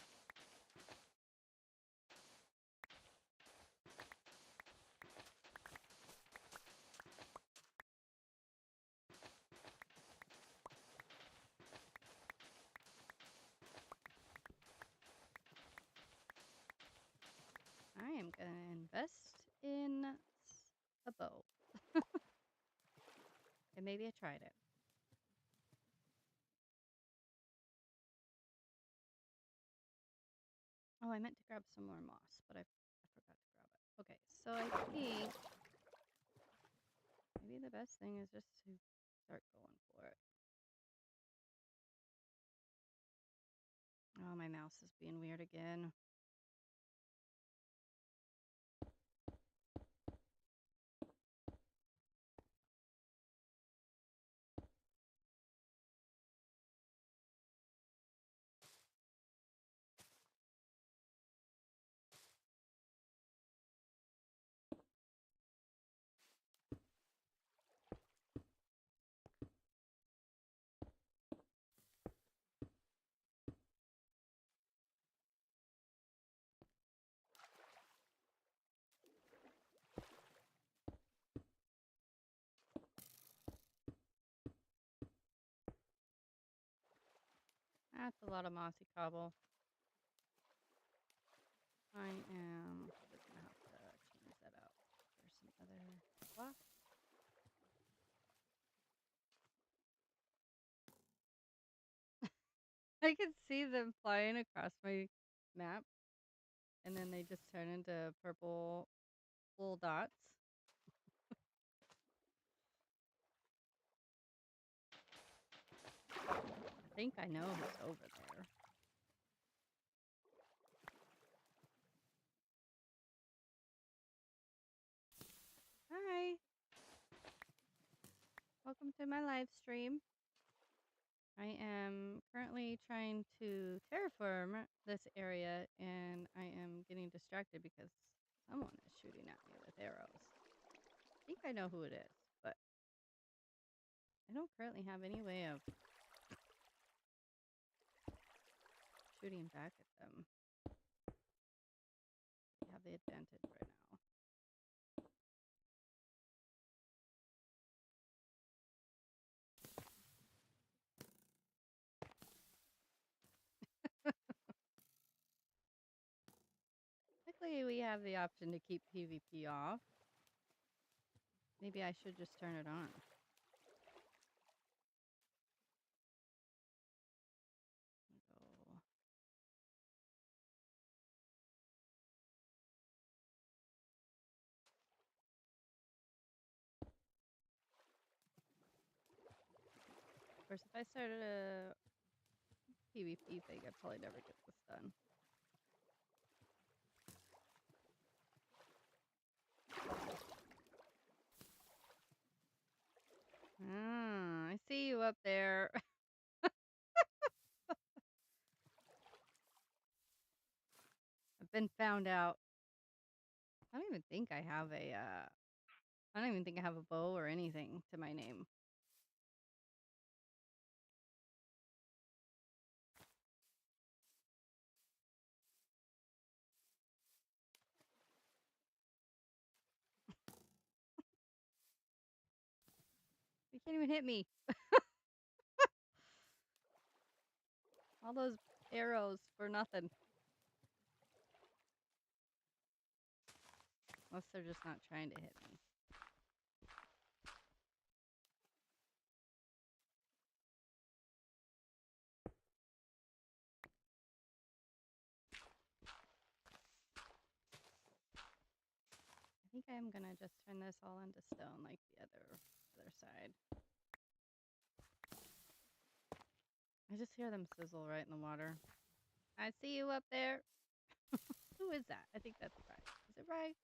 a bow. And maybe I tried it. Oh, I meant to grab some more moss, but I forgot to grab it. Okay, so I think maybe the best thing is just to start going for it. Oh, my mouse is being weird again. That's a lot of mossy cobble. I am just gonna have to change that out. There's some other block. I can see them flying across my map, and then they just turn into purple little dots. I think I know who's over there. Hi. Welcome to my live stream. I am currently trying to terraform this area, and I am getting distracted because someone is shooting at me with arrows. I think I know who it is, but I don't currently have any way of shooting back at them. They have the advantage right now. Luckily, we have the option to keep PvP off. Maybe I should just turn it on. Go. Of course, if I started a PvP thing, I'd probably never get this done. Ah, I see you up there. I've been found out. I don't even think I have a, I don't even think I have a bow or anything to my name. You can't even hit me. All those arrows for nothing. Unless they're just not trying to hit me. I think I'm gonna just turn this all into stone like the other side. I just hear them sizzle right in the water. I see you up there. Who is that? I think that's Rye. Is it Rye?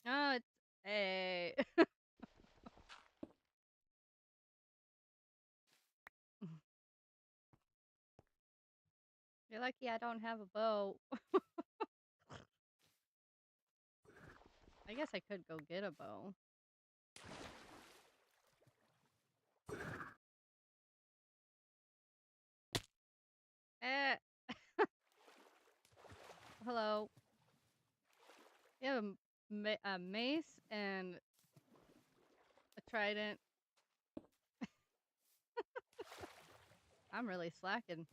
Oh, it's hey. You're lucky I don't have a bow. I guess I could go get a bow. Eh. Hello. You have a mace and a trident. I'm really slacking.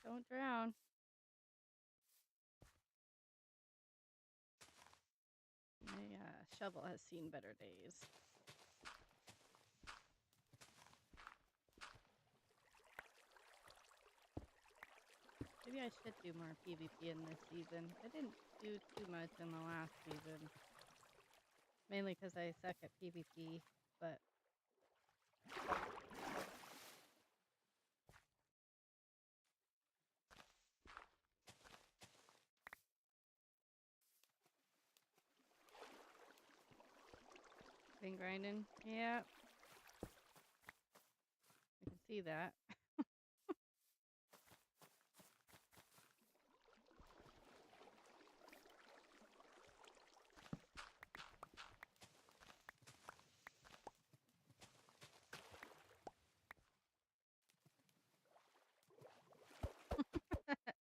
Don't drown. My shovel has seen better days. Maybe I should do more PvP in this season. I didn't do too much in the last season. Mainly because I suck at PvP, but... Been grinding? Yeah. I can see that.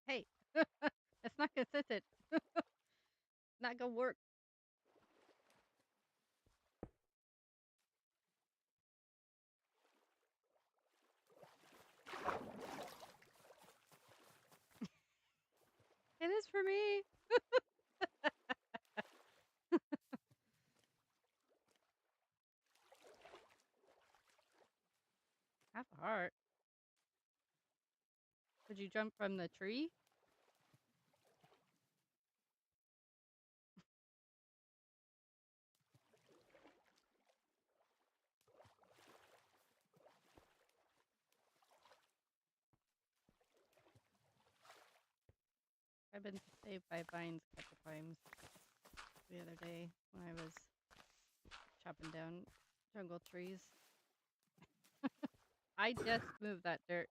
Hey, that's not consistent. Not gonna work. It is for me. Half a heart. Would you jump from the tree? I've been saved by vines a couple times the other day when I was chopping down jungle trees. I just moved that dirt.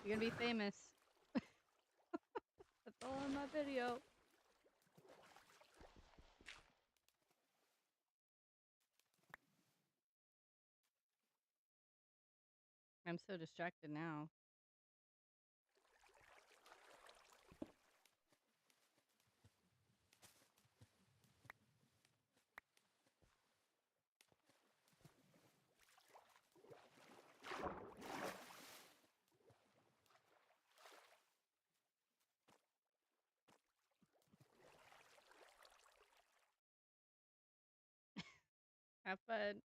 You're gonna be famous. That's all in my video. I'm so distracted now. Have fun.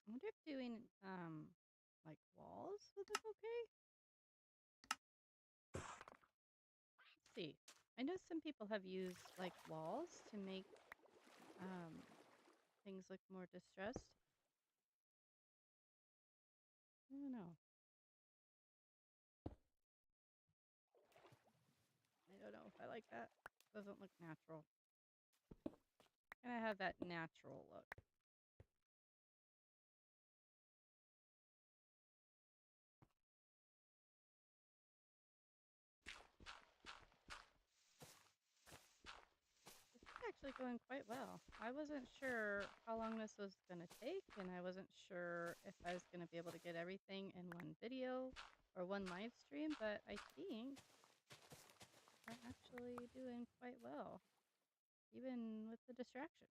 I wonder if doing like walls would look okay. Let's see. I know some people have used like walls to make things look more distressed. I don't know. I don't know if I like that. Doesn't look natural. And I have that natural look. This is actually going quite well. I wasn't sure how long this was going to take, and I wasn't sure if I was going to be able to get everything in one video or one live stream, but I think we're actually doing quite well, even with the distractions.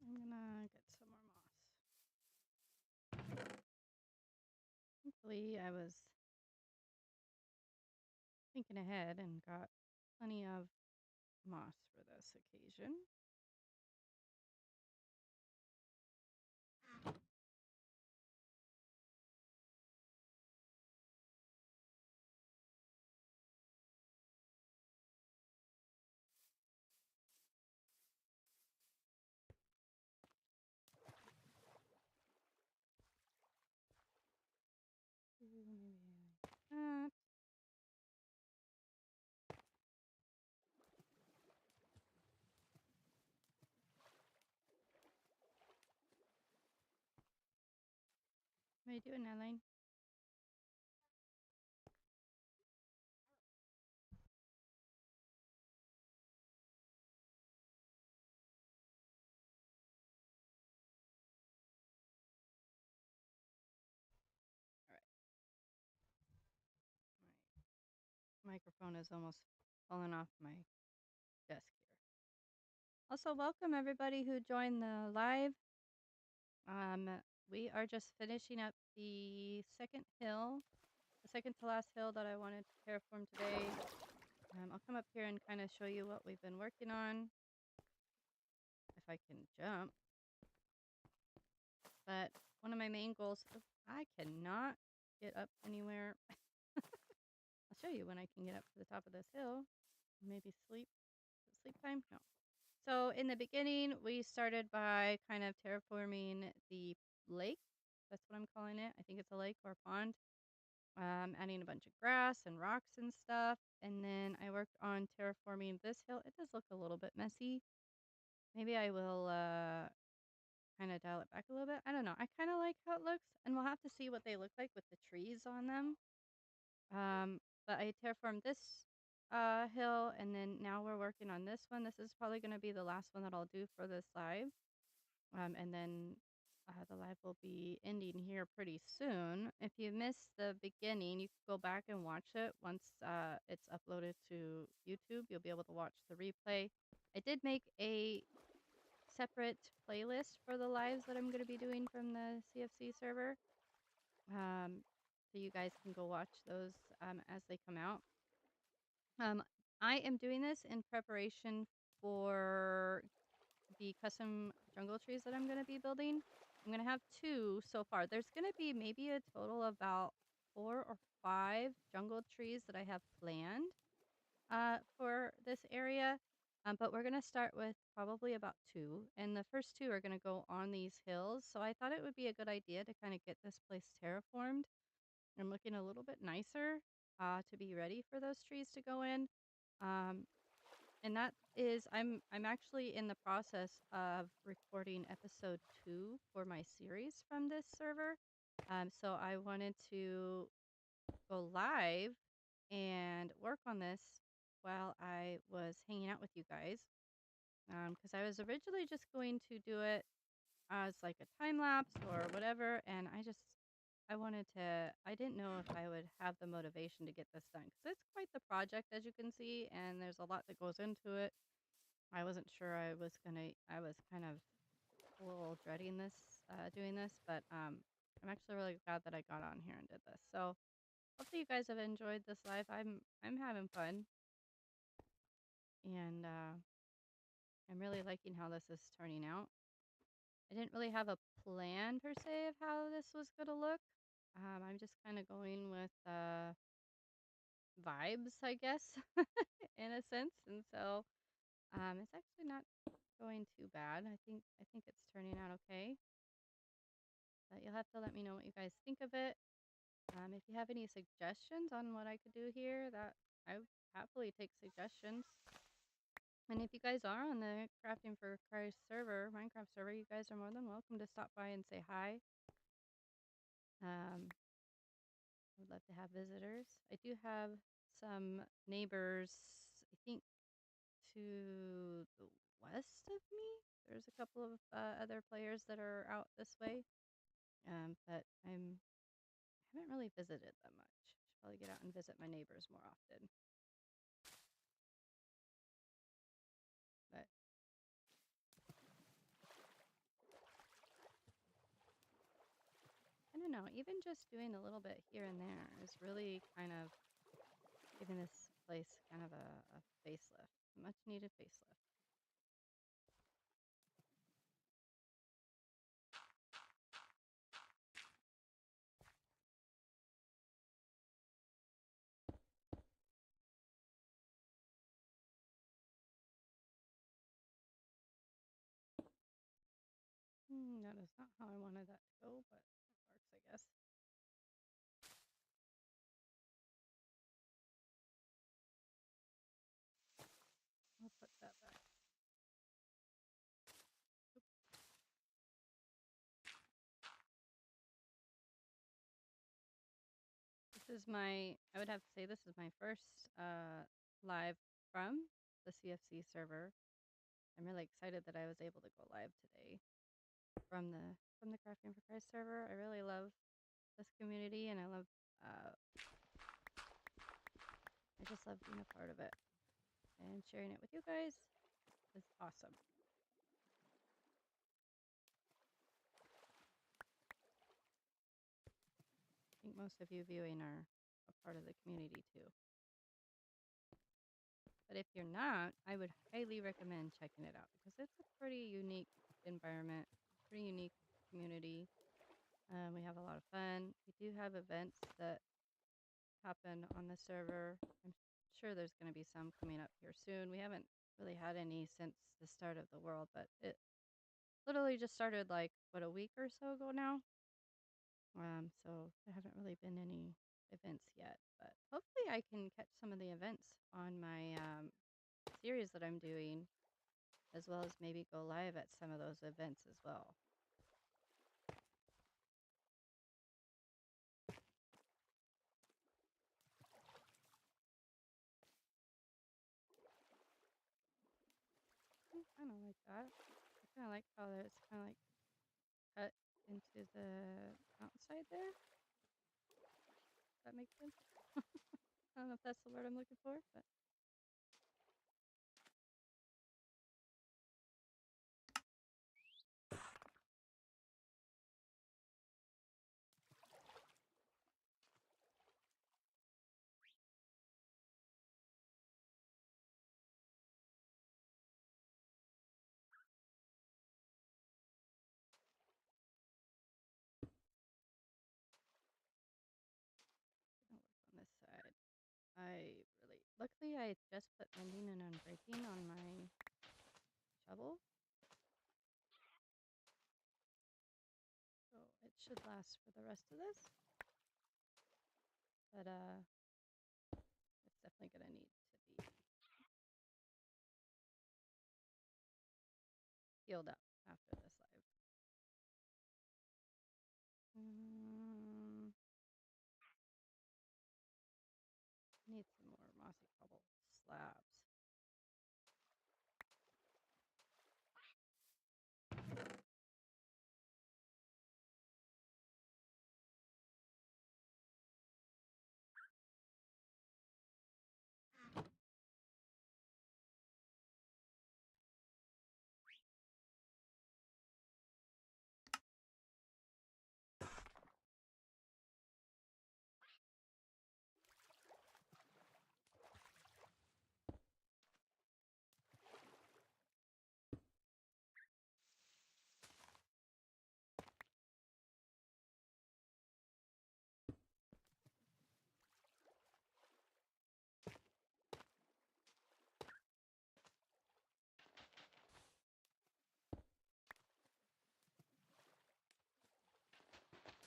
I'm gonna get some more moss. Hopefully I was thinking ahead and got plenty of moss for this occasion. What are you doing, Adeline? All right. My microphone is almost falling off my desk here. Also, welcome everybody who joined the live. We are just finishing up the second hill, the second to last hill that I wanted to terraform today. I'll come up here and kind of show you what we've been working on, if I can jump. But one of my main goals, oh, I cannot get up anywhere. I'll show you when I can get up to the top of this hill. Maybe sleep. Is it sleep time? No. So in the beginning, we started by kind of terraforming the lake. That's what I'm calling it. I think it's a lake or a pond. Adding a bunch of grass and rocks and stuff. And then I worked on terraforming this hill. It does look a little bit messy. Maybe I will kind of dial it back a little bit. I don't know. I kind of like how it looks. And we'll have to see what they look like with the trees on them. But I terraformed this hill, and then now we're working on this one. This is probably going to be the last one that I'll do for this live. And then the live will be ending here pretty soon. If you missed the beginning, you can go back and watch it once it's uploaded to YouTube. You'll be able to watch the replay. I did make a separate playlist for the lives that I'm going to be doing from the CFC server. So you guys can go watch those as they come out. I am doing this in preparation for the custom jungle trees that I'm going to be building. I'm going to have 2 so far. There's going to be maybe a total of about 4 or 5 jungle trees that I have planned for this area. But we're going to start with probably about 2. And the first 2 are going to go on these hills. So I thought it would be a good idea to kind of get this place terraformed and looking a little bit nicer to be ready for those trees to go in. And that is, I'm actually in the process of recording episode 2 for my series from this server. So I wanted to go live and work on this while I was hanging out with you guys. Because I was originally just going to do it as like a time lapse or whatever, and I didn't know if I would have the motivation to get this done because it's quite the project, as you can see, and there's a lot that goes into it. I wasn't sure I was kind of a little dreading this, doing this, but I'm actually really glad that I got on here and did this. So hopefully you guys have enjoyed this live. I'm having fun, and I'm really liking how this is turning out. I didn't really have a plan per se of how this was gonna look. I'm just kind of going with vibes, I guess, in a sense, and so it's actually not going too bad. I think it's turning out okay. But you'll have to let me know what you guys think of it. If you have any suggestions on what I could do here, that I would happily take suggestions. And if you guys are on the Crafting for Christ server, Minecraft server, you guys are more than welcome to stop by and say hi. I would love to have visitors. I do have some neighbors, I think, to the west of me. There's a couple of other players that are out this way, but I haven't really visited them much. Should probably get out and visit my neighbors more often. But I don't know, even just doing a little bit here and there is really kind of giving this place kind of a facelift, much needed facelift. That is not how I wanted that to go, but it works, I guess. I'll put that back. is I would have to say this is my first live from the CFC server. I'm really excited that I was able to go live today from the Crafting for Christ server. I really love this community, and I just love being a part of it, and sharing it with you guys is awesome. I think most of you viewing are a part of the community too. But if you're not, I would highly recommend checking it out because it's a pretty unique environment, pretty unique community. We have a lot of fun. We do have events that happen on the server. I'm sure there's going to be some coming up here soon. We haven't really had any since the start of the world, but it literally just started like, what, a week or so ago now? So there haven't really been any events yet, but hopefully I can catch some of the events on my series that I'm doing, as well as maybe go live at some of those events as well. I kind of like that. I kind of like how it's kind of like cut into the mountainside there. Does that make sense? I don't know if that's the word I'm looking for, but I'll work on this side. Luckily I just put mending and unbreaking on my shovel, so it should last for the rest of this. But it's definitely gonna need to be healed up after this live. Need some more mossy cobble slabs.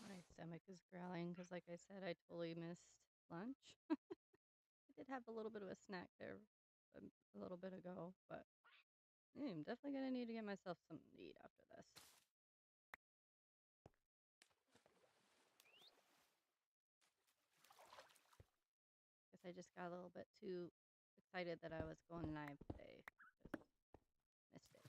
My stomach is growling because, like I said, I totally missed lunch. I did have a little bit of a snack there a little bit ago, but I'm definitely going to need to get myself something to eat after this. Guess I just got a little bit too excited that I was going live today. Just missed it.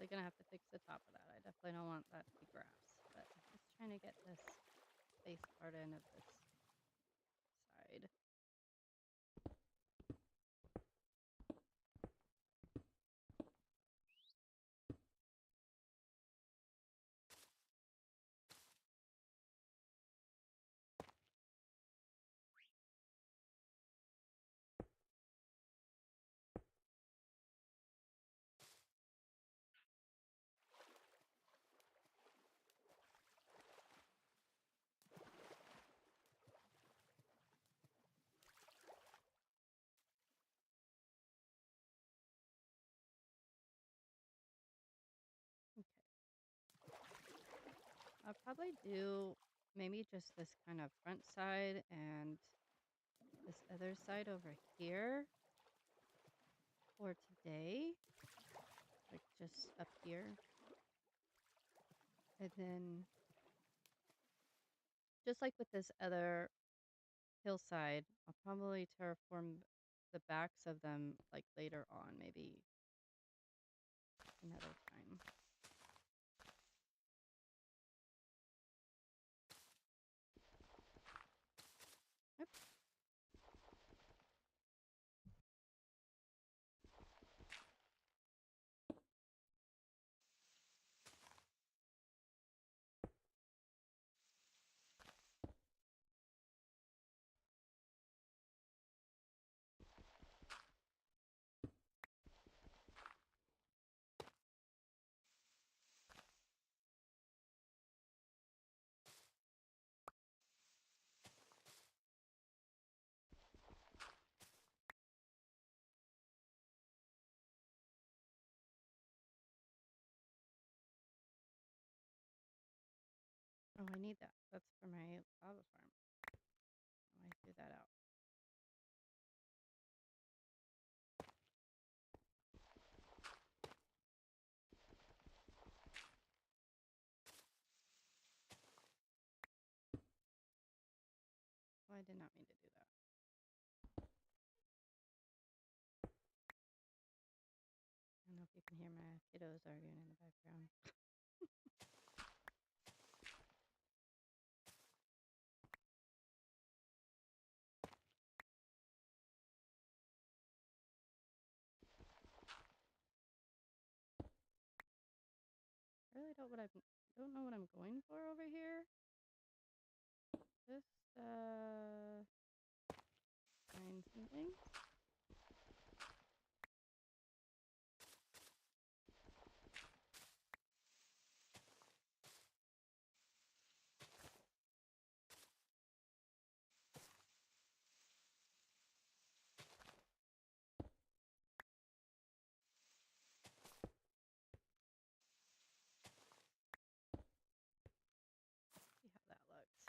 definitely gonna have to fix the top of that. I definitely don't want that to be grass. But I'm just trying to get this face part in of this side. I'll probably do maybe just this kind of front side and this other side over here for today. Like just up here. And then just like with this other hillside, I'll probably terraform the backs of them like later on, maybe another time. Oops. Oh, I need that. That's for my lava farm. Oh, I threw that out. Oh, I did not mean to do that. I don't know if you can hear my kiddos arguing in the background. I really don't know what I'm going for over here. Just find some things. See how that looks.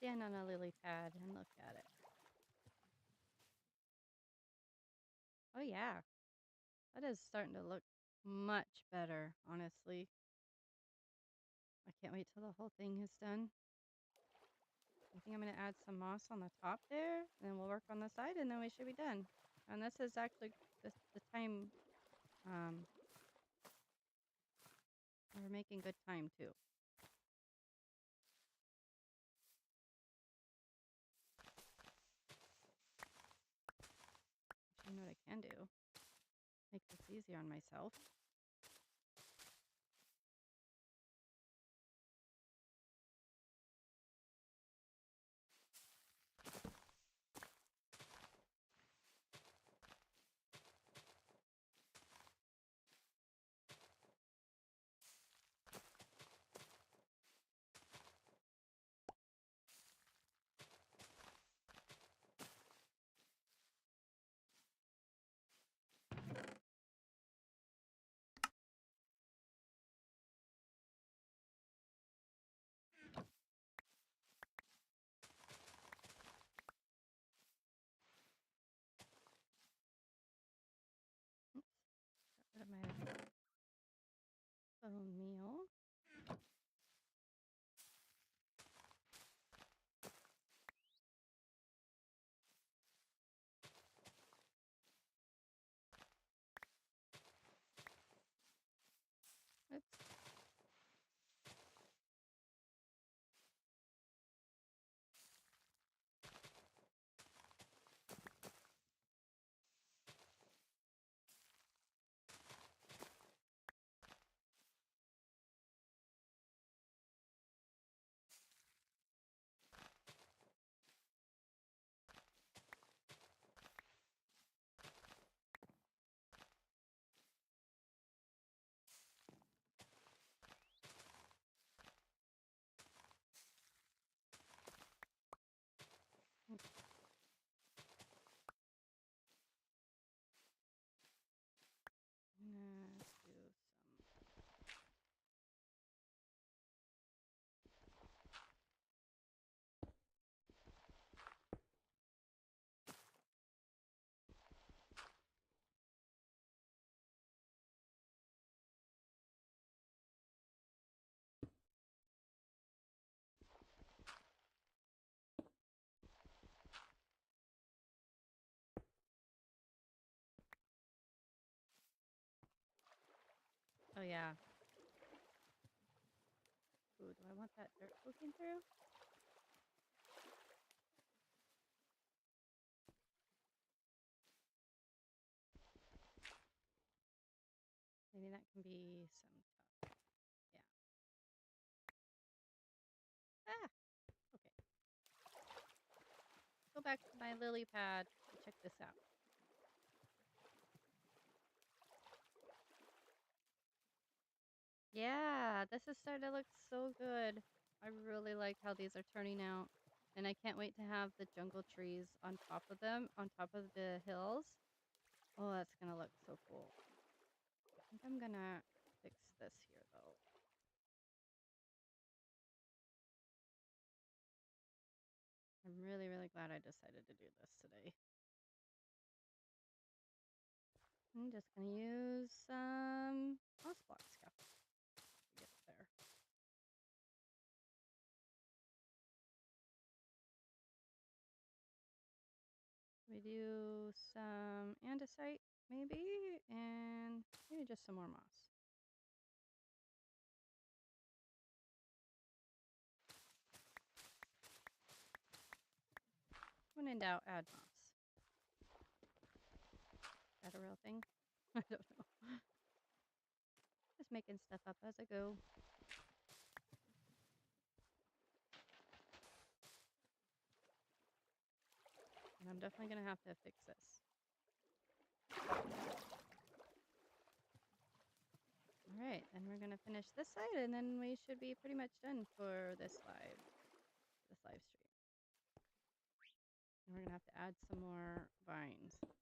Stand on a lily pad and look at it. Oh yeah, that is starting to look much better, honestly. I can't wait till the whole thing is done. I think I'm going to add some moss on the top there, and then we'll work on the side, and then we should be done. And this is actually the time, we're making good time too. You know what I can do? Make this easier on myself. Oh, yeah. Ooh, do I want that dirt poking through? Maybe that can be some tough. Yeah. Ah! Okay. Go back to my lily pad and check this out. Yeah, this is starting to look so good. I really like how these are turning out. And I can't wait to have the jungle trees on top of them, on top of the hills. Oh, that's gonna look so cool. I think I'm gonna fix this here though. I'm really, really glad I decided to do this today. I'm just gonna use some moss block scaffold to get there. We do some andesite maybe, and maybe just some more moss. When in doubt, add moss. Is that a real thing? I don't know. Just making stuff up as I go. And I'm definitely gonna have to fix this. Alright, then we're gonna finish this side and then we should be pretty much done for this live stream. And we're gonna have to add some more vines again.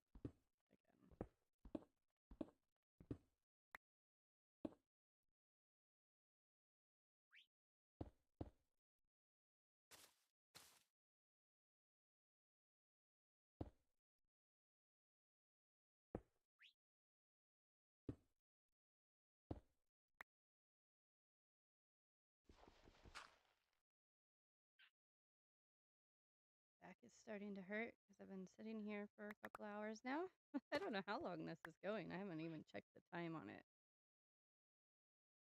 Back is starting to hurt because I've been sitting here for a couple hours now. I don't know how long this is going. I haven't even checked the time on it.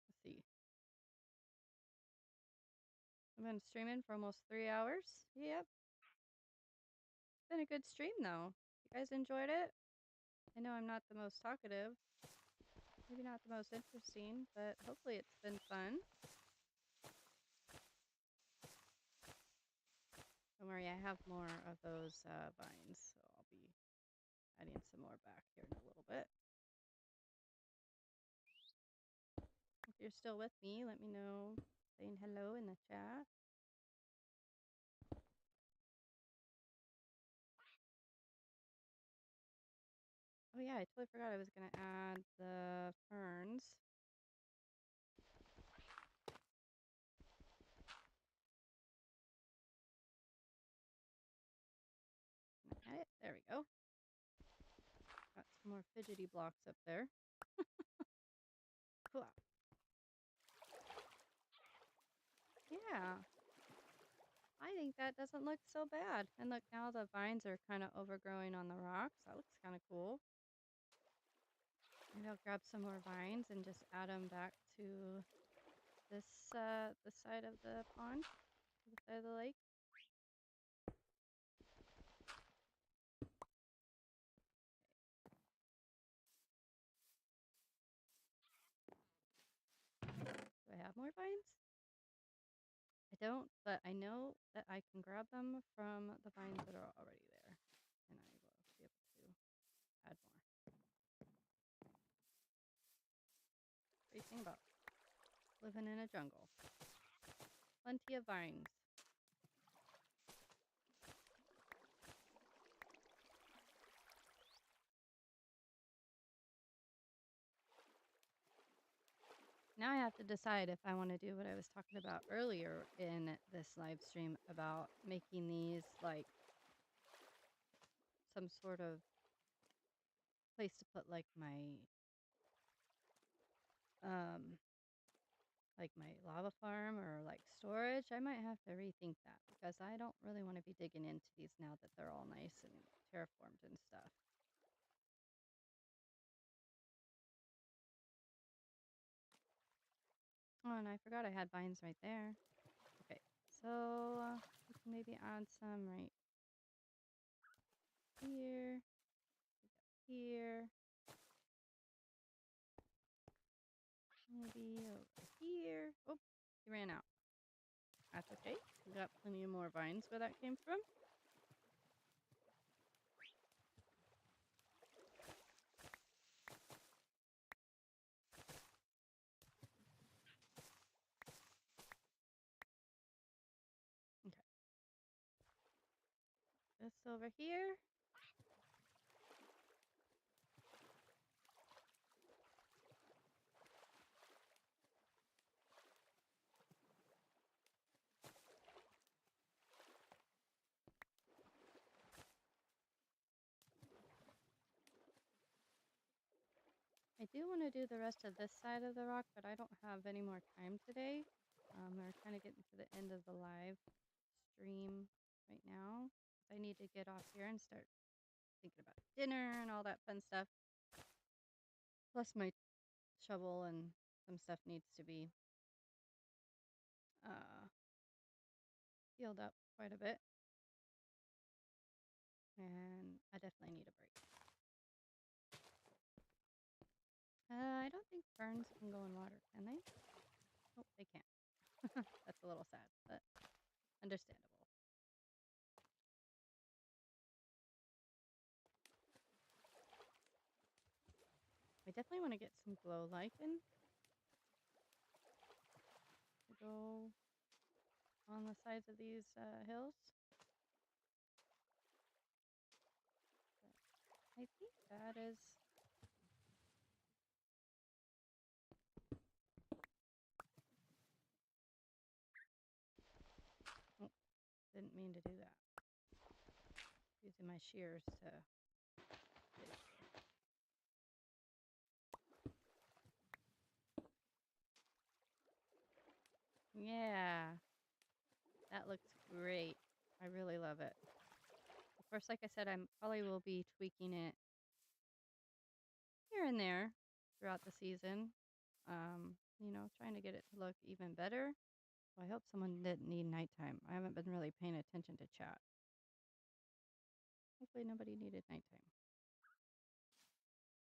Let's see. I've been streaming for almost 3 hours. Yep. It's been a good stream though. You guys enjoyed it? I know I'm not the most talkative. Maybe not the most interesting, but hopefully it's been fun. Don't worry, I have more of those vines, so I'll be adding some more back here in a little bit. If you're still with me, let me know. Saying hello in the chat. Oh yeah, I totally forgot I was going to add the ferns. Can I add it? There we go. Got some more fidgety blocks up there. Cool. Yeah. I think that doesn't look so bad. And look, now the vines are kind of overgrowing on the rocks. That looks kind of cool. Maybe I'll grab some more vines and just add them back to this side of the pond, to the side of the lake. Do I have more vines? I don't, but I know that I can grab them from the vines that are already there, and I will be able to add more. What do you think about living in a jungle? Plenty of vines. Now I have to decide if I want to do what I was talking about earlier in this live stream about making these like some sort of place to put like my lava farm or like storage. I might have to rethink that because I don't really want to be digging into these now that they're all nice and terraformed and stuff. on. I forgot I had vines right there. Okay, so we can maybe add some right here, here, maybe over here. Oh, he ran out. That's okay. We got plenty of more vines where that came from. Okay. This over here. I do want to do the rest of this side of the rock, but I don't have any more time today. We're kind of getting to the end of the live stream right now. I need to get off here and start thinking about dinner and all that fun stuff. Plus my shovel and some stuff needs to be healed up quite a bit. And I definitely need a break. I don't think ferns can go in water, can they? Oh, they can't. That's a little sad, but understandable. I definitely want to get some glow lichen to go on the sides of these hills. But I think that is... Oh, didn't mean to do that. Using my shears to... Yeah, that looks great. I really love it. Of course, like I said, I probably will be tweaking it here and there throughout the season. You know, trying to get it to look even better. Well, I hope someone didn't need nighttime. I haven't been really paying attention to chat. Hopefully nobody needed nighttime.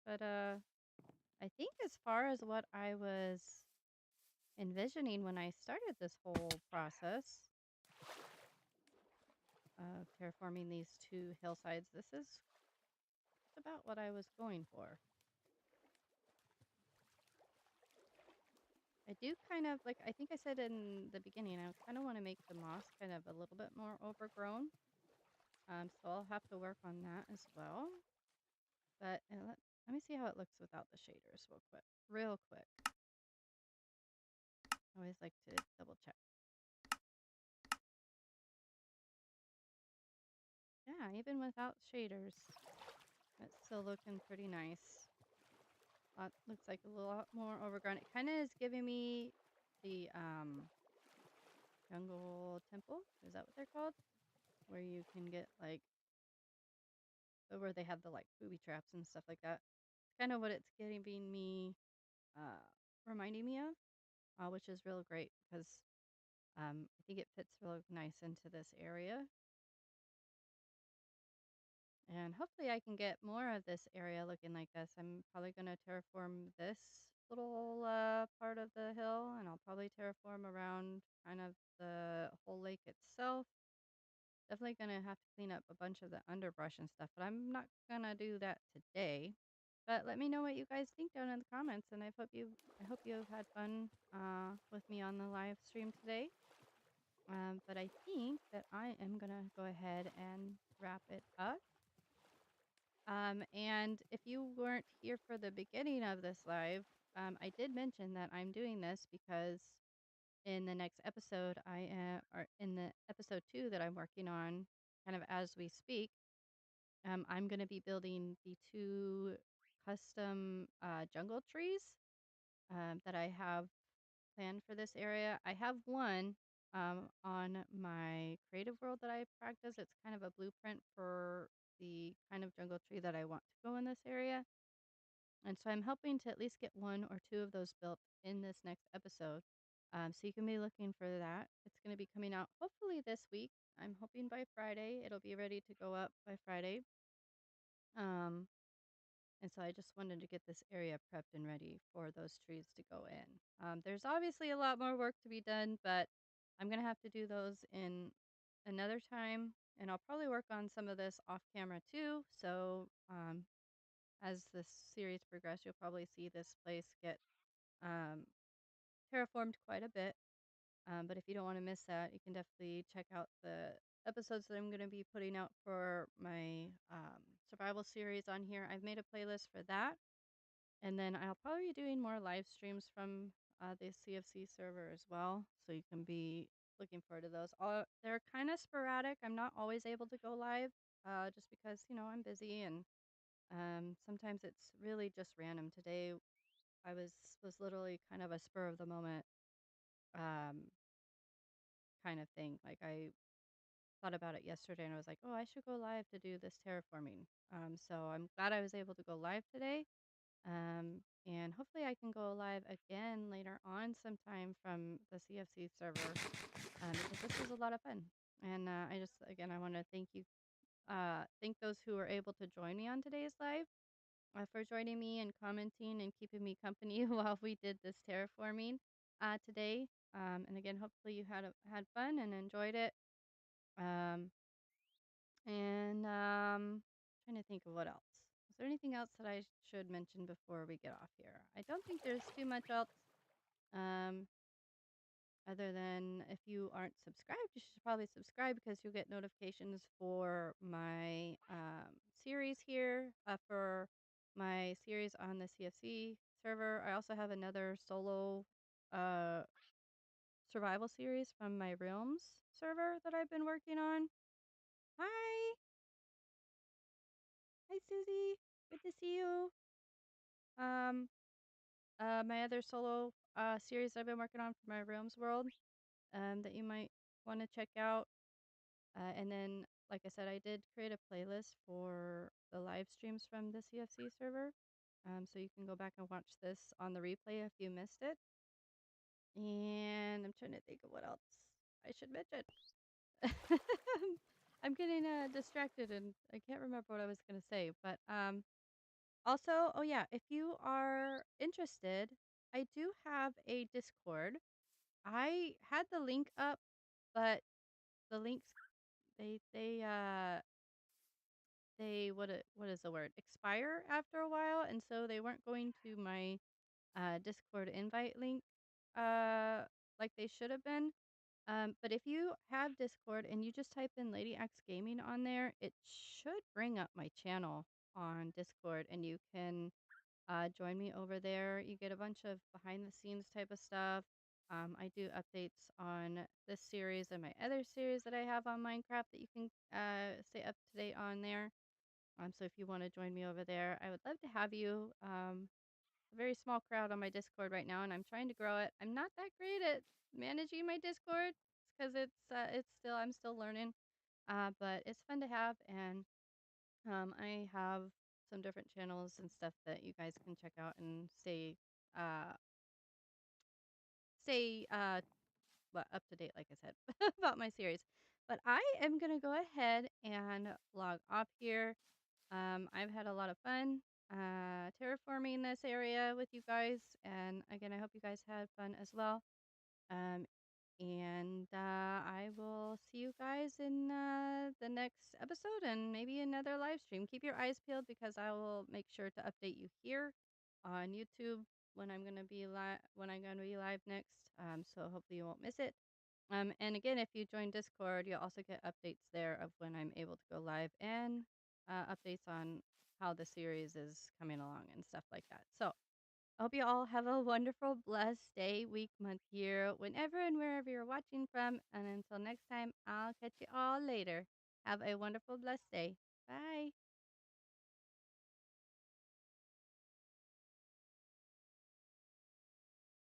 But I think as far as what I was envisioning when I started this whole process of terraforming these two hillsides, this is about what I was going for. I do kind of, like I think I said in the beginning, I kind of want to make the moss kind of a little bit more overgrown. So I'll have to work on that as well. But let me see how it looks without the shaders real quick. I always like to double check. Yeah, even without shaders, it's still looking pretty nice. Looks like a lot more overgrown. It kind of is giving me the jungle temple. Is that what they're called? Where you can get like, where they have the like booby traps and stuff like that. Kind of what it's giving me, reminding me of, which is real great because I think it fits real nice into this area. And hopefully I can get more of this area looking like this. I'm probably going to terraform this little part of the hill, and I'll probably terraform around kind of the whole lake itself. Definitely going to have to clean up a bunch of the underbrush and stuff, but I'm not going to do that today. But let me know what you guys think down in the comments, and I hope you had fun with me on the live stream today. But I think that I am going to go ahead and wrap it up. And if you weren't here for the beginning of this live, I did mention that I'm doing this because in the next episode, or in the episode 2 that I'm working on, kind of as we speak, I'm going to be building the 2 custom jungle trees that I have planned for this area. I have one on my creative world that I practice. It's kind of a blueprint for the kind of jungle tree that I want to go in this area. And so I'm hoping to at least get 1 or 2 of those built in this next episode. So you can be looking for that. It's going to be coming out hopefully this week. I'm hoping by Friday. It'll be ready to go up by Friday. Um, and so I just wanted to get this area prepped and ready for those trees to go in. There's obviously a lot more work to be done, but I'm going to have to do those in another time. And I'll probably work on some of this off camera too. So as this series progresses, you'll probably see this place get um, terraformed quite a bit. But if you don't want to miss that, you can definitely check out the episodes that I'm going to be putting out for my survival series on here. I've made a playlist for that. And then I'll probably be doing more live streams from the CFC server as well. So you can be looking forward to those. They're kind of sporadic. I'm not always able to go live just because, I'm busy and sometimes it's really just random. Today I was literally kind of a spur of the moment um, kind of thing. Like I thought about it yesterday and I was like, oh, I should go live to do this terraforming. So I'm glad I was able to go live today. And hopefully I can go live again later on sometime from the CFC server because this was a lot of fun. And again, I want to thank those who were able to join me on today's live for joining me and commenting and keeping me company while we did this terraforming today. And again, hopefully you had fun and enjoyed it. Um, and trying to think of what else. Is there anything else that I should mention before we get off here? I don't think there's too much else. Um, Other than if you aren't subscribed, you should probably subscribe because you'll get notifications for my series here, for my series on the CFC server. I also have another solo uh, survival series from my Realms server that I've been working on. Hi! Hi, Susie. Good to see you. Um, my other solo series I've been working on for my Realms world that you might want to check out. And then, like I said, I did create a playlist for the live streams from the CFC server. So you can go back and watch this on the replay if you missed it. And I'm trying to think of what else I should mention. I'm getting distracted and I can't remember what I was going to say. But also, oh yeah, if you are interested, I do have a Discord. I had the link up, but the links they what is the word? Expire after a while, and so they weren't going to my Discord invite link uh like they should have been. But if you have Discord and you just type in Lady X Gaming on there, it should bring up my channel on Discord, and you can join me over there. You get a bunch of behind the scenes type of stuff. I do updates on this series and my other series that I have on Minecraft that you can stay up to date on there. So if you want to join me over there, I would love to have you. A very small crowd on my Discord right now, and I'm trying to grow it. I'm not that great at managing my Discord because I'm still learning. But it's fun to have, and I have some different channels and stuff that you guys can check out and uh stay up to date, like I said, about my series. But I am gonna go ahead and log off here. I've had a lot of fun terraforming this area with you guys, and again, I hope you guys had fun as well. Um, and I will see you guys in the next episode and maybe another live stream. Keep your eyes peeled because I will make sure to update you here on YouTube when I'm gonna be live next. So hopefully you won't miss it. And again, if you join Discord, you'll also get updates there of when I'm able to go live and updates on how the series is coming along and stuff like that. So I hope you all have a wonderful, blessed day, week, month, year, whenever and wherever you're watching from. And until next time, I'll catch you all later. Have a wonderful, blessed day. Bye.